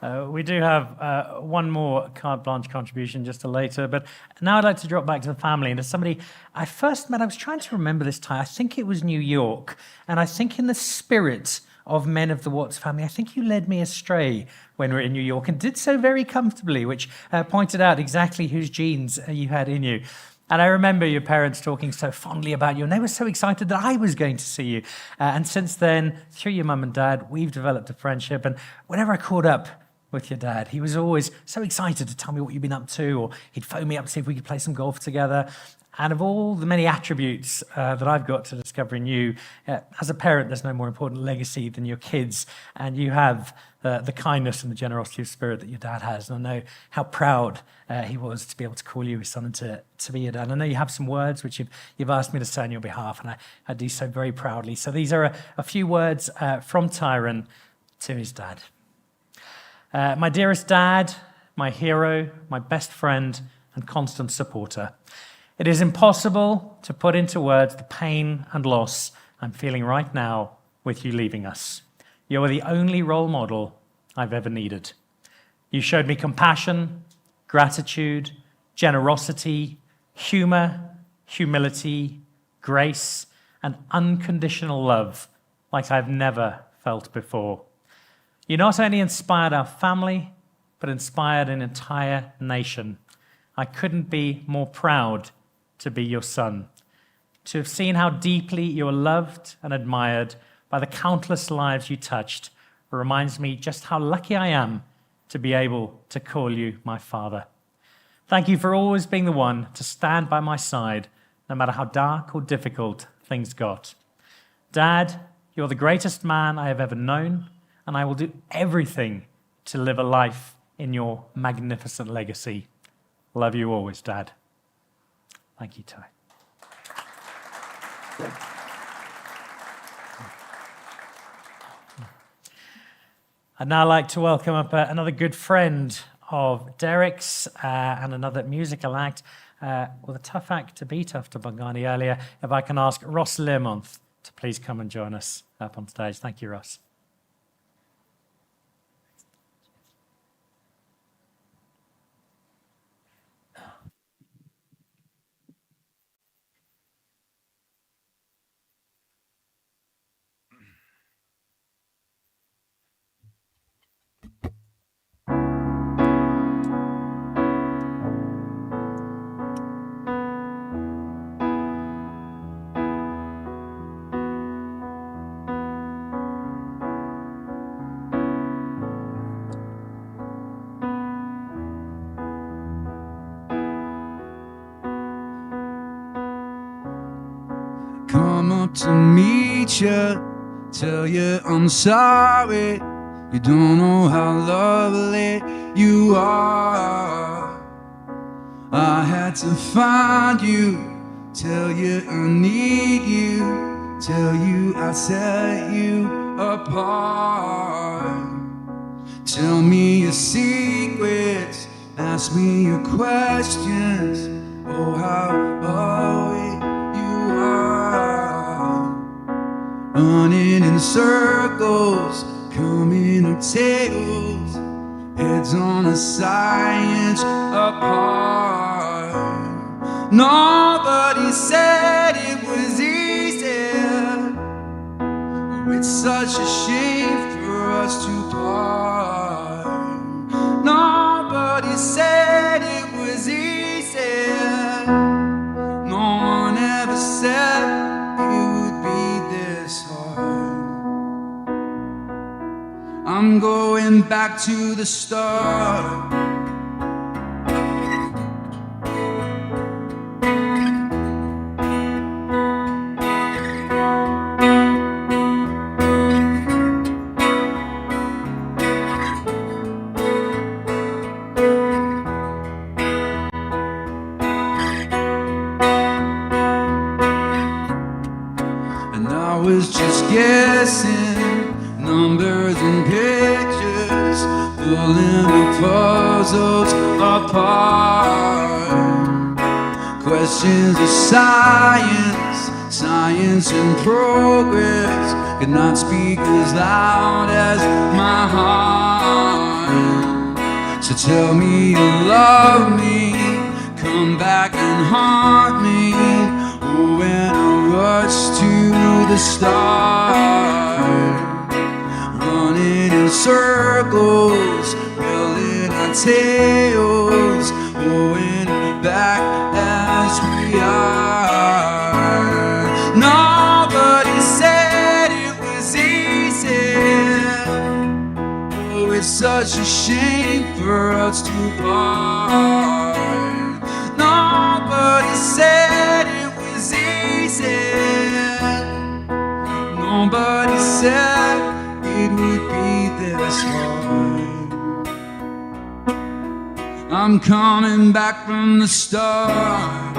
We do have one more Carte Blanche contribution just a later, but now I'd like to drop back to the family. And as somebody I first met, I was trying to remember this time. I think it was New York. And I think in the spirit of Men of the Watts family, I think you led me astray when we were in New York and did so very comfortably, which pointed out exactly whose genes you had in you. And I remember your parents talking so fondly about you, and they were so excited that I was going to see you. And since then, through your mum and dad, we've developed a friendship. And whenever I caught up with your dad, he was always so excited to tell me what you've been up to, or he'd phone me up to see if we could play some golf together. And of all the many attributes that I've got to discover in you, as a parent, there's no more important legacy than your kids. And you have the kindness and the generosity of spirit that your dad has. And I know how proud he was to be able to call you his son and to be your dad. I know you have some words which you've asked me to say on your behalf, and I do so very proudly. So these are a few words from Tyron to his dad. My dearest dad, my hero, my best friend, and constant supporter. It is impossible to put into words the pain and loss I'm feeling right now with you leaving us. You are the only role model I've ever needed. You showed me compassion, gratitude, generosity, humor, humility, grace, and unconditional love like I've never felt before. You not only inspired our family, but inspired an entire nation. I couldn't be more proud to be your son, to have seen how deeply you are loved and admired by the countless lives you touched reminds me just how lucky I am to be able to call you my father. Thank you for always being the one to stand by my side, no matter how dark or difficult things got. Dad, you're the greatest man I have ever known, and I will do everything to live a life in your magnificent legacy. Love you always, Dad. Thank you, Ty. I'd now like to welcome up another good friend of Derek's and another musical act with a tough act to beat after Bongani earlier. If I can ask Ross Learmonth to please come and join us up on stage. Thank you, Ross. Come up to me teacher, tell you I'm sorry. You don't know how lovely you are. I had to find you, tell you I need you, tell you I set you apart. Tell me your secrets, ask me your questions. Oh, how holy you are. Running in circles, coming up tails, heads on a science apart. Nobody said it was easy. It's such a shame for us to part. Nobody said it was easy. No one ever said it would be this hard. I'm going back to the start. Guessing numbers and pictures, pulling the puzzles apart. Questions of science, science in progress, could not speak as loud as my heart. So tell me you love me, come back and haunt me. Oh, when I rush to the start, running in circles, building our tails, going back as we are. Nobody said it was easy. Oh, it's such a shame for us to part. Nobody said it was easy. Nobody said it would be this hard. I'm coming back from the start.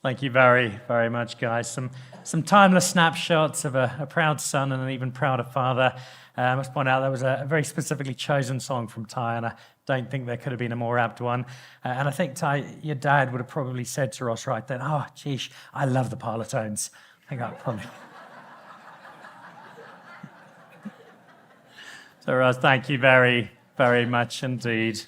Thank you very, very much, guys. Some timeless snapshots of a proud son and an even prouder father. I must point out that was a very specifically chosen song from Ty, and I don't think there could have been a more apt one. And I think, Ty, your dad would have probably said to Ross right then, "Oh, geesh, I love the parlour tones." I think I'd probably... So, Ross, thank you very, very much indeed.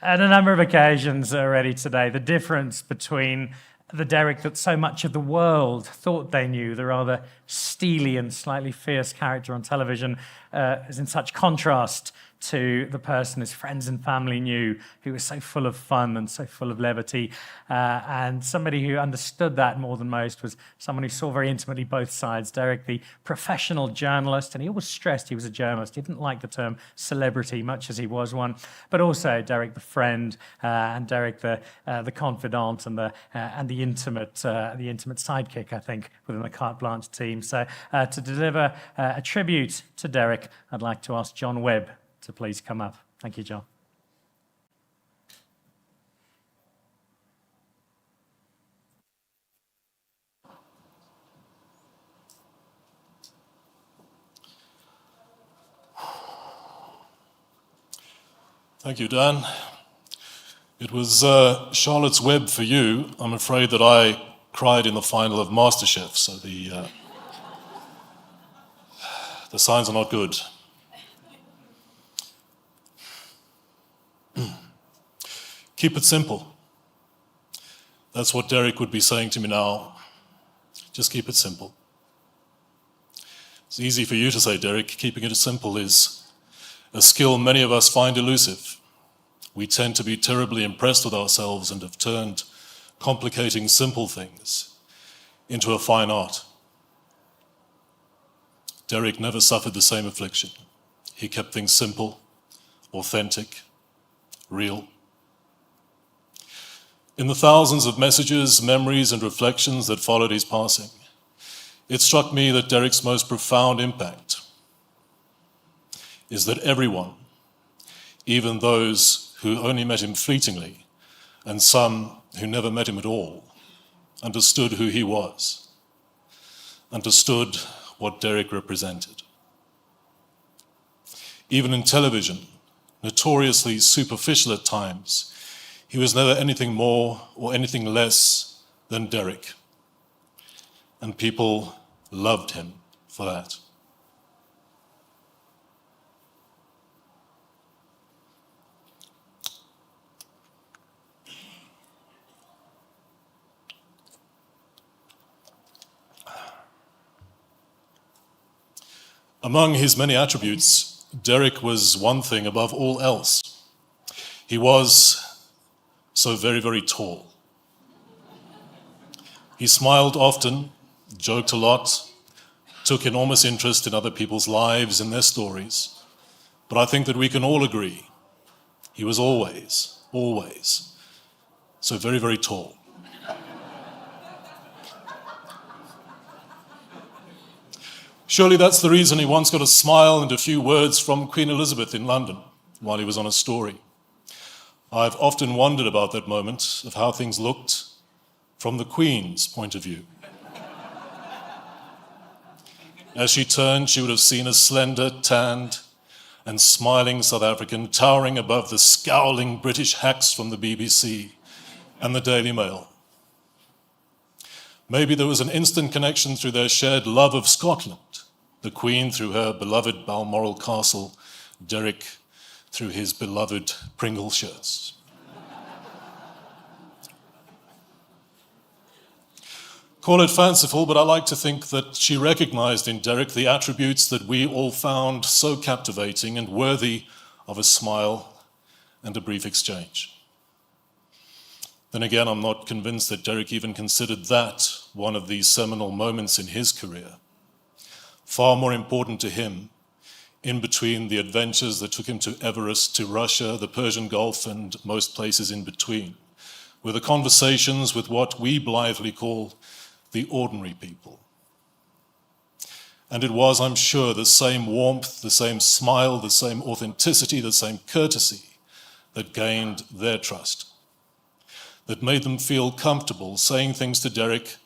On a number of occasions already today, the difference between the Derek that so much of the world thought they knew, the rather steely and slightly fierce character on television, is in such contrast to the person his friends and family knew, who was so full of fun and so full of levity. And somebody who understood that more than most was someone who saw very intimately both sides. Derek, the professional journalist, and he always stressed he was a journalist. He didn't like the term celebrity, much as he was one, but also Derek the friend, and Derek the confidant, and the intimate sidekick, I think, within the Carte Blanche team. So to deliver a tribute to Derek, I'd like to ask John Webb to please come up. Thank you, John. Thank you, Dan. It was Charlotte's Web for you. I'm afraid that I cried in the final of MasterChef, so the signs are not good. Keep it simple. That's what Derek would be saying to me now. Just keep it simple. It's easy for you to say, Derek. Keeping it simple is a skill many of us find elusive. We tend to be terribly impressed with ourselves and have turned complicating simple things into a fine art. Derek never suffered the same affliction. He kept things simple, authentic, real. In the thousands of messages, memories, and reflections that followed his passing, it struck me that Derek's most profound impact is that everyone, even those who only met him fleetingly, and some who never met him at all, understood who he was, understood what Derek represented. Even in television, notoriously superficial at times, he was never anything more or anything less than Derek. And people loved him for that. Among his many attributes, Derek was one thing above all else. He was so very, very tall. He smiled often, joked a lot, took enormous interest in other people's lives and their stories. But I think that we can all agree he was always so very, very tall. Surely that's the reason he once got a smile and a few words from Queen Elizabeth in London while he was on a story. I've often wondered about that moment of how things looked from the Queen's point of view. As she turned, she would have seen a slender, tanned, and smiling South African towering above the scowling British hacks from the BBC and the Daily Mail. Maybe there was an instant connection through their shared love of Scotland, the Queen through her beloved Balmoral Castle, Derek through his beloved Pringle shirts. Call it fanciful, but I like to think that she recognized in Derek the attributes that we all found so captivating and worthy of a smile and a brief exchange. Then again, I'm not convinced that Derek even considered that one of these seminal moments in his career. Far more important to him, in between the adventures that took him to Everest, to Russia, the Persian Gulf, and most places in between, were the conversations with what we blithely call the ordinary people. And it was, I'm sure, the same warmth, the same smile, the same authenticity, the same courtesy that gained their trust, that made them feel comfortable saying things to Derek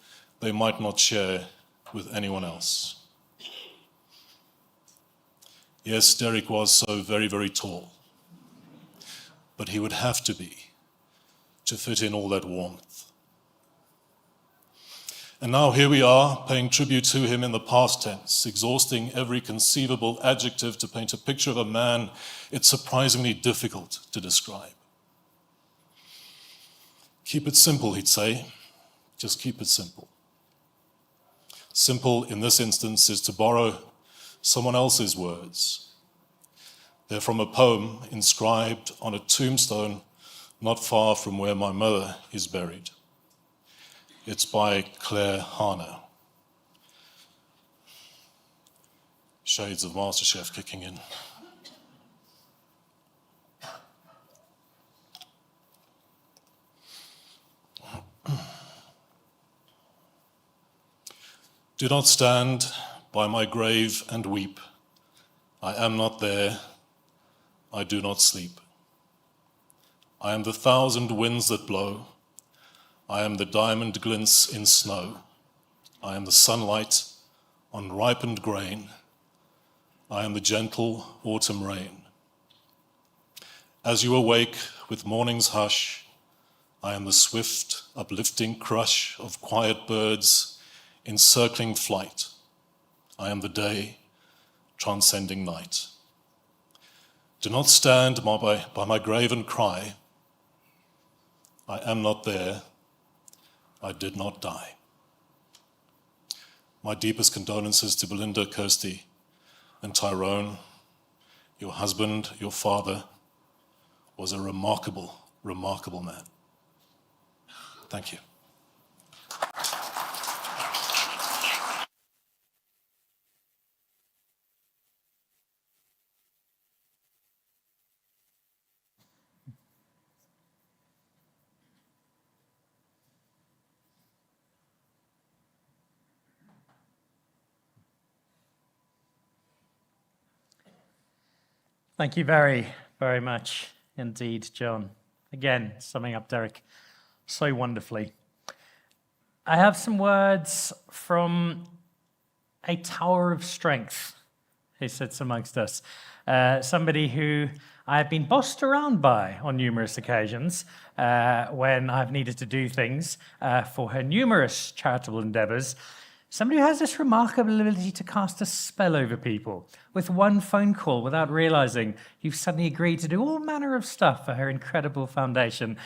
they might not share with anyone else. Yes, Derek was so very, very tall, but he would have to be to fit in all that warmth. And now here we are, paying tribute to him in the past tense, exhausting every conceivable adjective to paint a picture of a man it's surprisingly difficult to describe. Keep it simple, he'd say. Just keep it simple. Simple in this instance is to borrow someone else's words. They're from a poem inscribed on a tombstone not far from where my mother is buried. It's by Claire Harner. Shades of MasterChef kicking in. Do not stand by my grave and weep. I am not there. I do not sleep. I am the thousand winds that blow. I am the diamond glints in snow. I am the sunlight on ripened grain. I am the gentle autumn rain. As you awake with morning's hush, I am the swift, uplifting crush of quiet birds in circling flight. I am the day transcending night. Do not stand by my grave and cry. I am not there. I did not die. My deepest condolences to Belinda, Kirsty, and Tyrone. Your husband, your father, was a remarkable, remarkable man. Thank you. Thank you very, very much indeed, John. Again, summing up Derek so wonderfully. I have some words from a tower of strength who sits amongst us. Somebody who I have been bossed around by on numerous occasions when I've needed to do things for her numerous charitable endeavors. Somebody who has this remarkable ability to cast a spell over people with one phone call without realizing you've suddenly agreed to do all manner of stuff for her incredible foundation,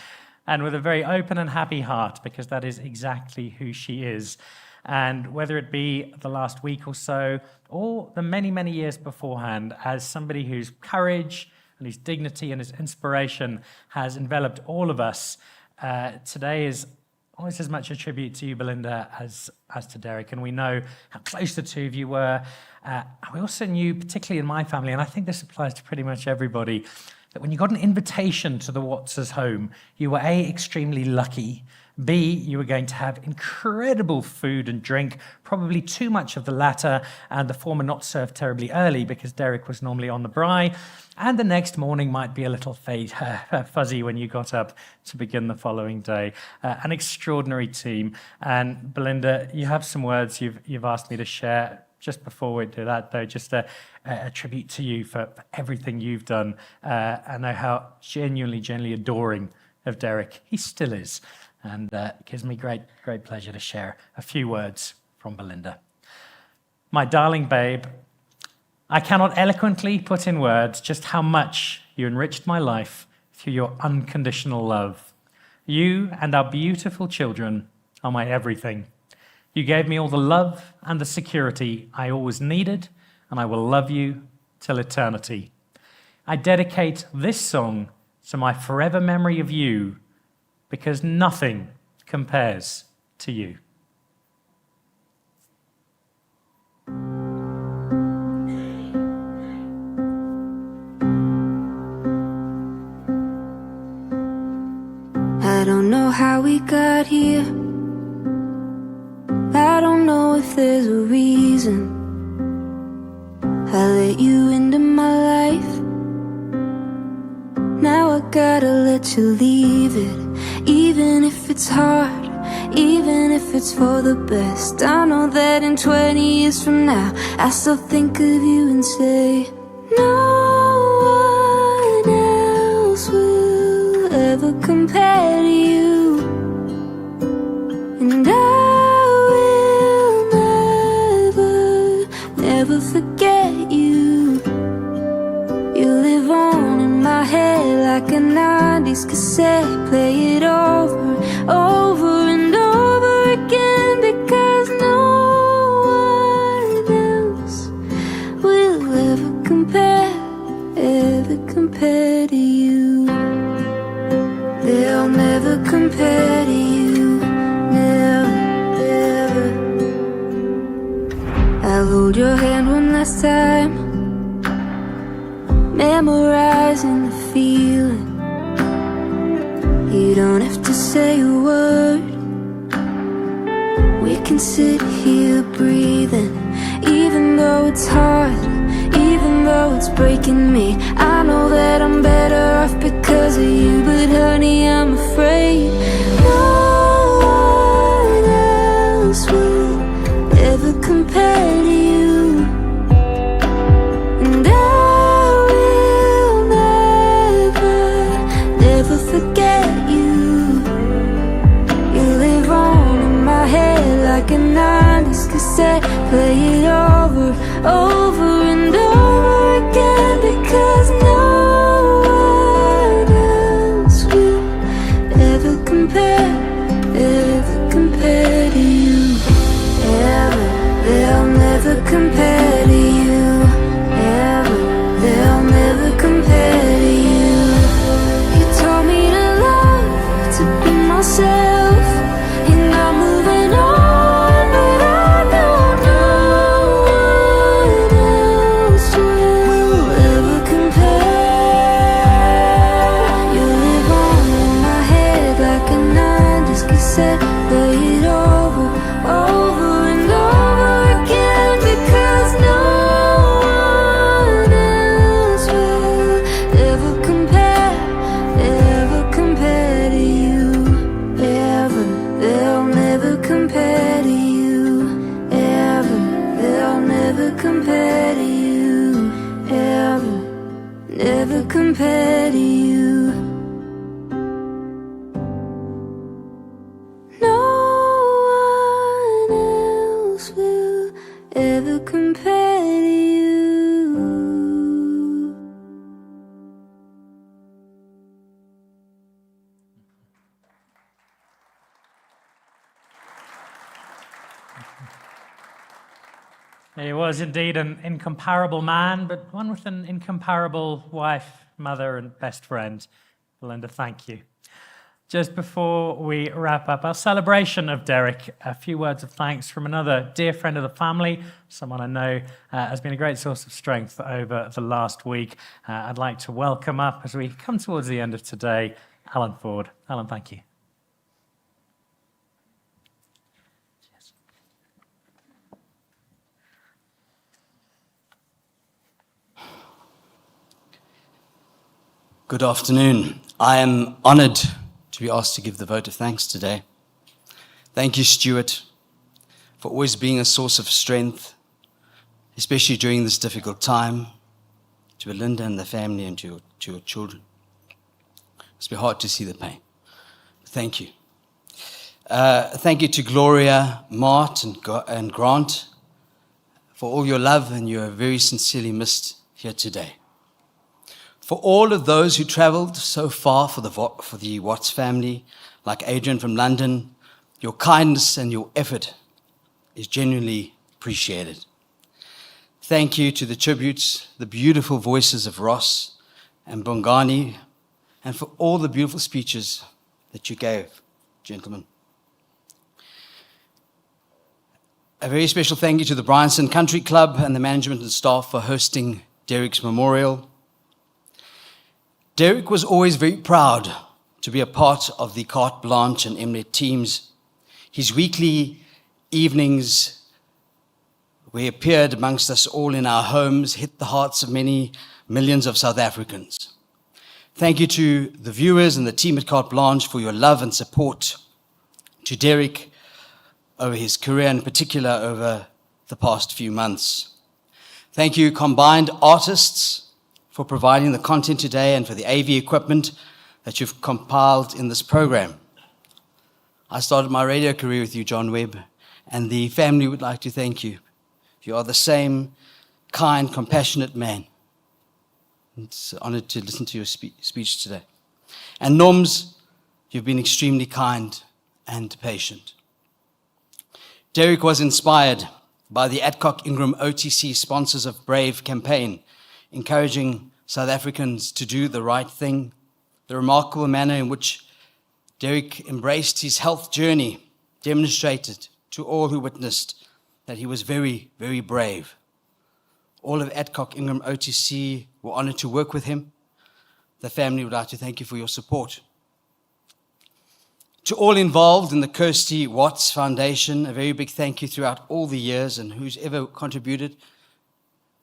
and with a very open and happy heart, because that is exactly who she is. And whether it be the last week or so, or the many, many years beforehand, as somebody whose courage and whose dignity and his inspiration has enveloped all of us, today is almost as much a tribute to you, Belinda, as to Derek. And we know how close the two of you were. We also knew, particularly in my family, and I think this applies to pretty much everybody, that when you got an invitation to the Watts' home, you were A, extremely lucky, B, you were going to have incredible food and drink, probably too much of the latter, and the former not served terribly early because Derek was normally on the braai, and the next morning might be a little fuzzy when you got up to begin the following day. An extraordinary team. And Belinda, you have some words you've asked me to share. Just before we do that, though, just a tribute to you for everything you've done. I know how genuinely adoring of Derek he still is. And it gives me great pleasure to share a few words from Belinda. My darling babe, I cannot eloquently put in words just how much you enriched my life through your unconditional love. You and our beautiful children are my everything. You gave me all the love and the security I always needed, and I will love you till eternity. I dedicate this song to my forever memory of you, because nothing compares to you. I don't know how we got here. I don't know if there's a reason. I let you into my life. Now I gotta let you leave it. Even if it's hard, even if it's for the best. I know that in 20 years from now I still think of you and say, no one else will ever compare to you. And I will never forget you. You live on in my head like a 90s cassette. Play it over and over again, because no one else will ever compare. I'll hold your hand one last time, memorizing the feeling. You don't have to say a word. We can sit here breathing, even though it's hard, even though it's breaking me. I know that I'm better off because of you, but honey, I'm afraid no one else will ever compare to you. And I will never forget you. You live on in my head like a 90s cassette. Play it over and over again, because no one else will ever compare to you. Ever, they'll never compare to you. Ever, they'll never compare to you. You told me to love, to be myself, and I'm moving on, but I know no one else will ever compare. You live on in my head like a 90s cassette. Play it over and over again, because no one else will ever compare to you. Ever, they'll never compare to you. Ever, they'll never compare to you. Ever, never compare to you. No one else will ever compare to you. He was indeed an incomparable man, but one with an incomparable wife, mother, and best friend. Belinda, thank you. Just before we wrap up our celebration of Derek, a few words of thanks from another dear friend of the family, someone I know has been a great source of strength over the last week. I'd like to welcome up, as we come towards the end of today, Alan Ford. Alan, thank you. Good afternoon. I am honoured to be asked to give the vote of thanks today. Thank you, Stuart, for always being a source of strength, especially during this difficult time, to Belinda and the family and to your children. It's been hard to see the pain. Thank you. Thank you to Gloria, Mart, and Grant for all your love, and you are very sincerely missed here today. For all of those who travelled so far for the Watts family, like Adrian from London, your kindness and your effort is genuinely appreciated. Thank you to the tributes, the beautiful voices of Ross and Bongani, and for all the beautiful speeches that you gave, gentlemen. A very special thank you to the Bryanston Country Club and the management and staff for hosting Derek's memorial. Derek was always very proud to be a part of the Carte Blanche and Emlet teams. His weekly evenings, where he appeared amongst us all in our homes, hit the hearts of many millions of South Africans. Thank you to the viewers and the team at Carte Blanche for your love and support to Derek over his career, in particular over the past few months. Thank you, Combined Artists, for providing the content today and for the AV equipment that you've compiled in this program. I started my radio career with you, John Webb, and the family would like to thank you. You are the same kind, compassionate man. It's an honor to listen to your speech today. And Norms, you've been extremely kind and patient. Derek was inspired by the Adcock Ingram OTC Sponsors of Brave campaign, encouraging South Africans to do the right thing, the remarkable manner in which Derek embraced his health journey demonstrated to all who witnessed that he was very, very brave. All of Adcock Ingram OTC were honored to work with him. The family would like to thank you for your support. To all involved in the Kirsty Watts Foundation, a very big thank you throughout all the years, and who's ever contributed.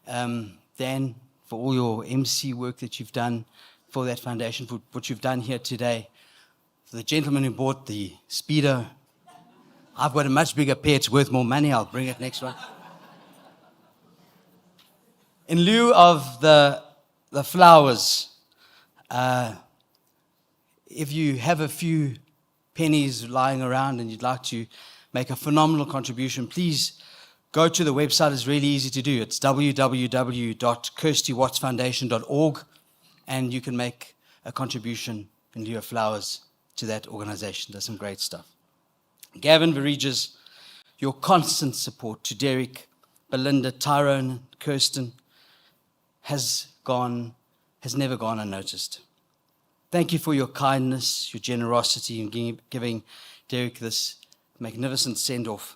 Dan, for all your MC work that you've done for that foundation, for what you've done here today. For the gentleman who bought the Speedo. I've got a much bigger pair, it's worth more money, I'll bring it next one. In lieu of the flowers, if you have a few pennies lying around and you'd like to make a phenomenal contribution, please go to the website. It's really easy to do. It's www.kirstywattsfoundation.org, and you can make a contribution in lieu of flowers to that organization. Does some great stuff. Gavin Varicis, your constant support to Derek, Belinda, Tyrone, Kirsten has never gone unnoticed. Thank you for your kindness, your generosity in giving Derek this magnificent send-off.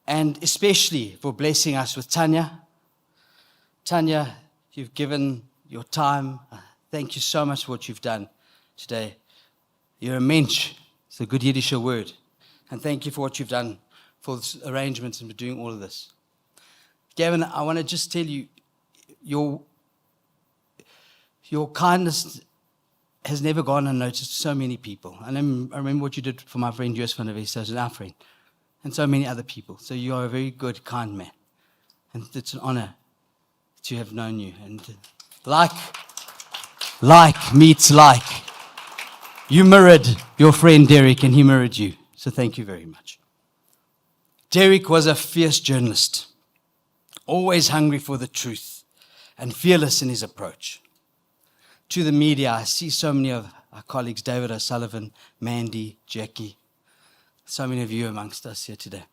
And especially for blessing us with Tanya. Tanya, you've given your time. Thank you so much for what you've done today. You're a mensch. It's a good Yiddish word. And thank you for what you've done for this arrangements and for doing all of this. Gavin, I want to just tell you, your kindness has never gone unnoticed to so many people. And I remember what you did for my friend Joos van der West as our friend, and so many other people. So you are a very good, kind man. And it's an honor to have known you. And like meets like. You mirrored your friend Derek, and he mirrored you. So thank you very much. Derek was a fierce journalist, always hungry for the truth and fearless in his approach. To the media, I see so many of our colleagues, David O'Sullivan, Mandy, Jackie, so many of you amongst us here today.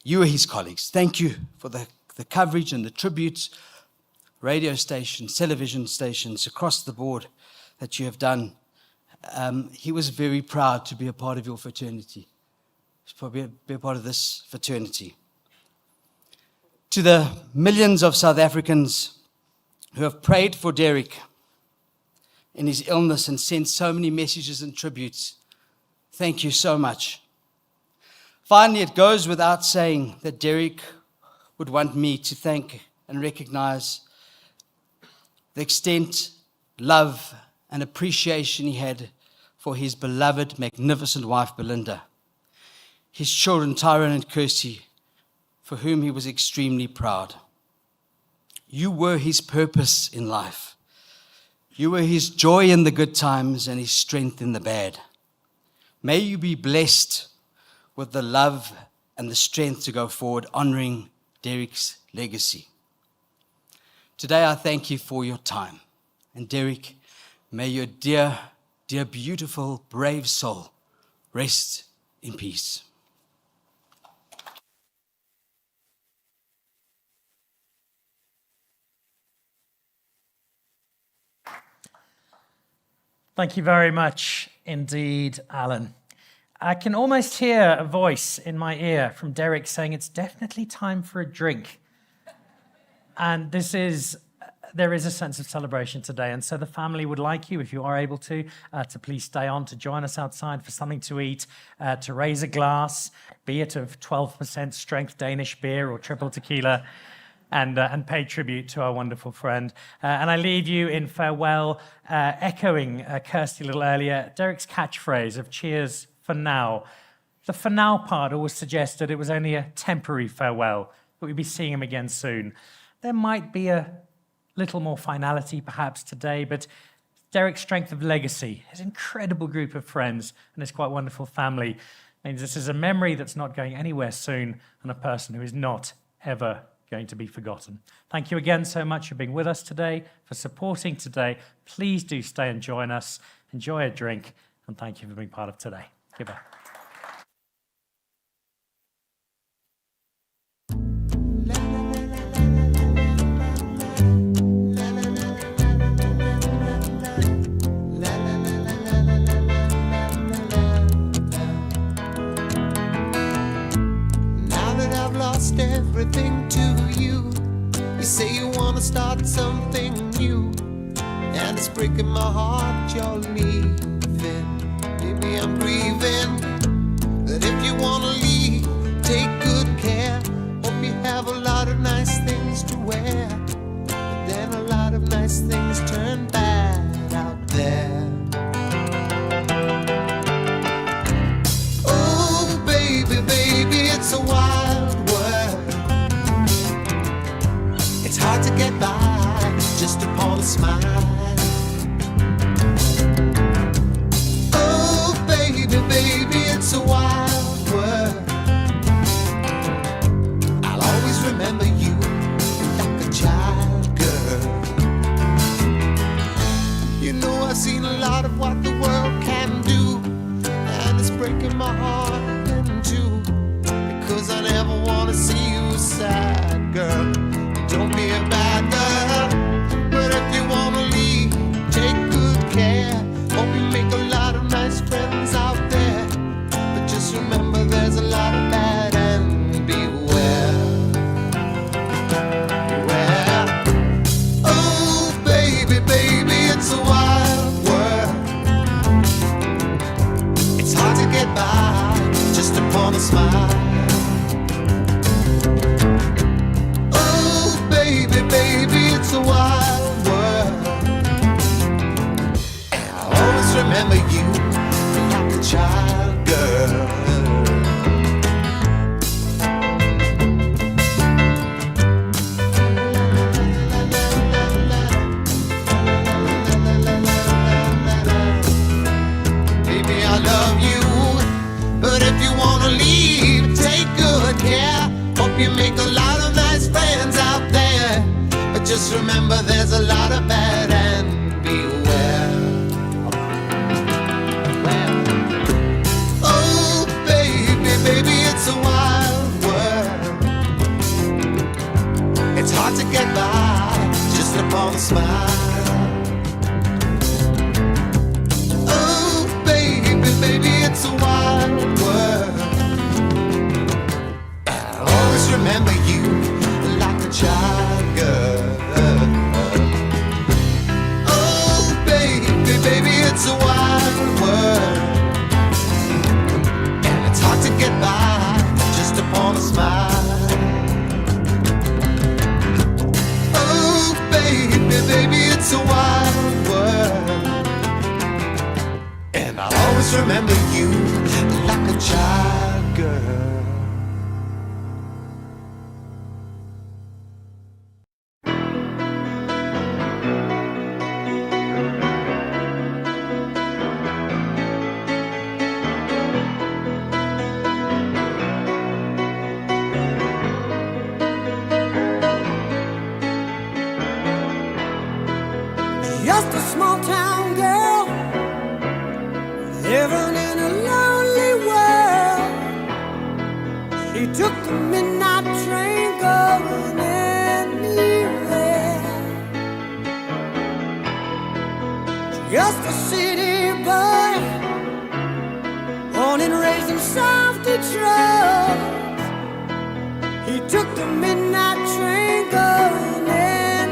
You are his colleagues. Thank you for the coverage and the tributes, radio stations, television stations, across the board that you have done. He was very proud to be a part of your fraternity, to be a part of this fraternity. To the millions of South Africans who have prayed for Derek in his illness and sent so many messages and tributes, thank you so much. Finally, it goes without saying that Derek would want me to thank and recognize the extent, love, and appreciation he had for his beloved, magnificent wife, Belinda, his children, Tyrone and Kirsty, for whom he was extremely proud. You were his purpose in life. You were his joy in the good times and his strength in the bad. May you be blessed with the love and the strength to go forward, honoring Derek's legacy. Today, I thank you for your time. And Derek, may your dear, dear, beautiful, brave soul rest in peace. Thank you very much indeed, Alan. I can almost hear a voice in my ear from Derek saying it's definitely time for a drink. And there is a sense of celebration today. And so the family would like you, if you are able to please stay on, to join us outside for something to eat, to raise a glass, be it of 12% strength Danish beer or triple tequila, and pay tribute to our wonderful friend. And I leave you in farewell, echoing Kirsty a little earlier, Derek's catchphrase of cheers for now. The for now part always suggested it was only a temporary farewell, but we'd be seeing him again soon. There might be a little more finality perhaps today, but Derek's strength of legacy, his incredible group of friends, and his quite wonderful family means this is a memory that's not going anywhere soon, and a person who is not ever going to be forgotten. Thank you again so much for being with us today, for supporting today. Please do stay and join us. Enjoy a drink, and thank you for being part of today. Goodbye. I've lost everything to you. You say you wanna start something new, and it's breaking my heart you're leaving. Maybe I'm grieving, that if you wanna leave, take good care. Hope you have a lot of nice things to wear, but then a lot of nice things turn bad out there. Oh baby, baby, it's a wild world. It's hard to get by just upon a smile. Oh baby, baby, it's a wild world. I'll always remember you like a child girl. You know I've seen a lot of what the world can do, and it's breaking my heart in two, because I never want to see you sad, girl. Don't be a bad girl, but if you want to leave, take good care. Hope you make a lot of nice friends out there, but just remember there's a lot of bad, and beware. Beware. Oh baby, baby, it's a wild world. It's hard to get by just upon a smile. Oh baby, baby, it's a wild world. And I'll always remember you like a child girl. Baby, I love you, but if you wanna leave, take good care. Hope you make a lot of nice friends out there, but just remember there's a lot of bad, and beware. Oh baby, baby, it's a wild world. It's hard to get by just upon a smile. Oh baby, baby, it's a wild world. I'll always remember you like a child girl. Oh baby, baby, it's a wild world, and it's hard to get by just upon a smile. Oh baby, baby, it's a wild world, and I'll always remember you like a child girl. Just a small town girl living in a lonely world. She took the midnight train going anywhere. Just a city boy, born and raised in South Detroit. He took the midnight train going anywhere.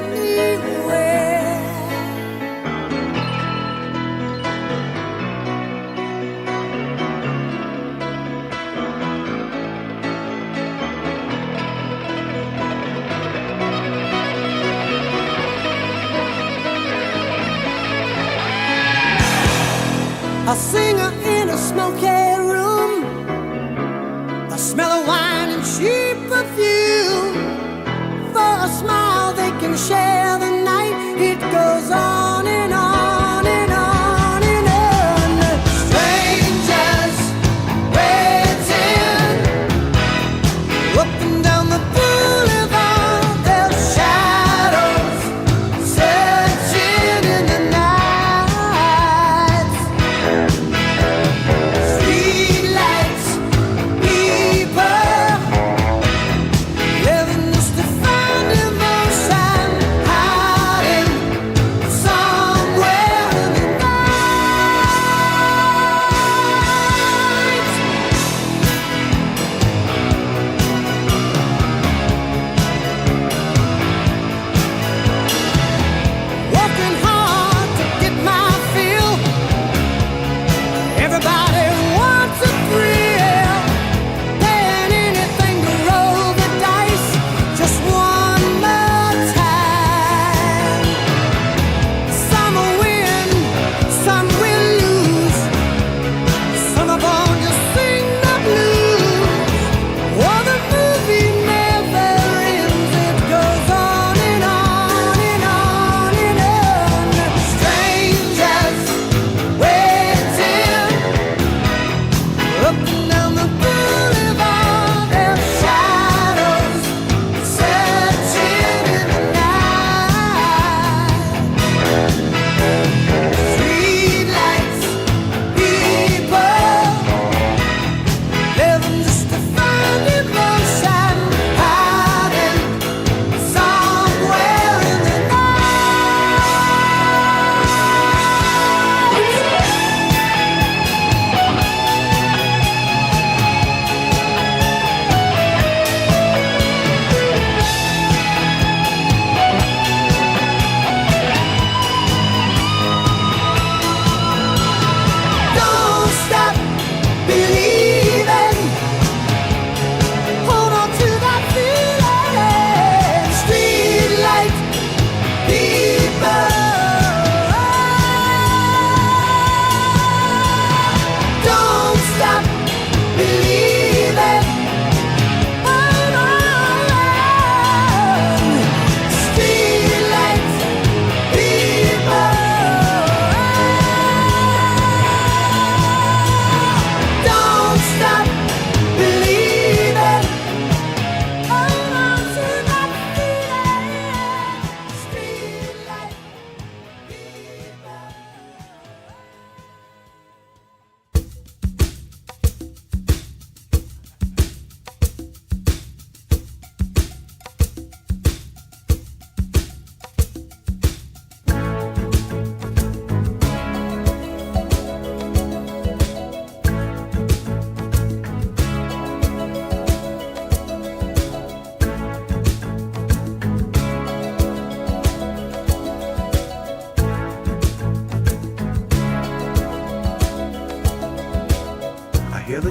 A singer in a smoky room, a smell of wine and cheap perfume. For a smile they can share the night. It goes on and on and on and on. Strangers waiting up and down the boulevard. Their shadows searching in the night. Streetlights, people living just to find emotion.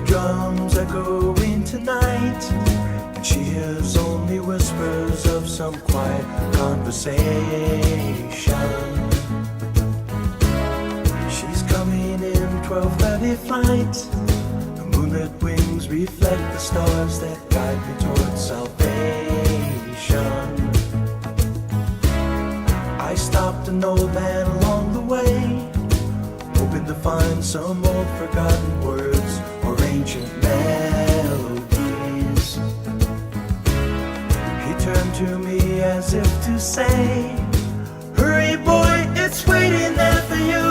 drums echoing tonight, and she hears only whispers of some quiet conversation. She's coming in 12:30 flight. The moonlit wings reflect the stars that guide me towards salvation. I stopped an old man along the way, hoping to find some old forgotten words or ancient melodies. He turned to me as if to say, hurry boy, it's waiting there for you.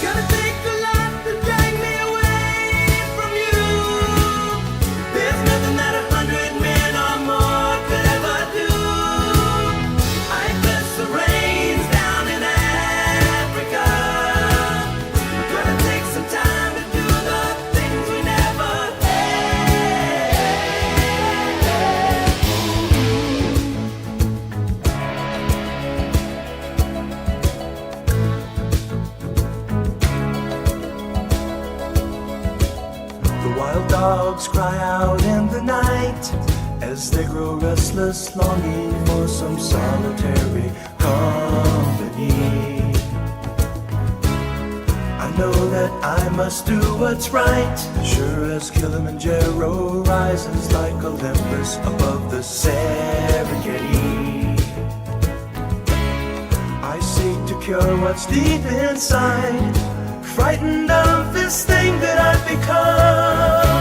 Gonna take a lot to drag me away from you. There's nothing that 100 men or more could ever do. I bless the rains down in Africa. Gonna take some time to do the things we never The wild dogs cry out in the night as they grow restless, longing for some solitary company. I know that I must do what's right, sure as Kilimanjaro rises like Olympus above the Serengeti. I seek to cure what's deep inside, frightened of this thing that I've become.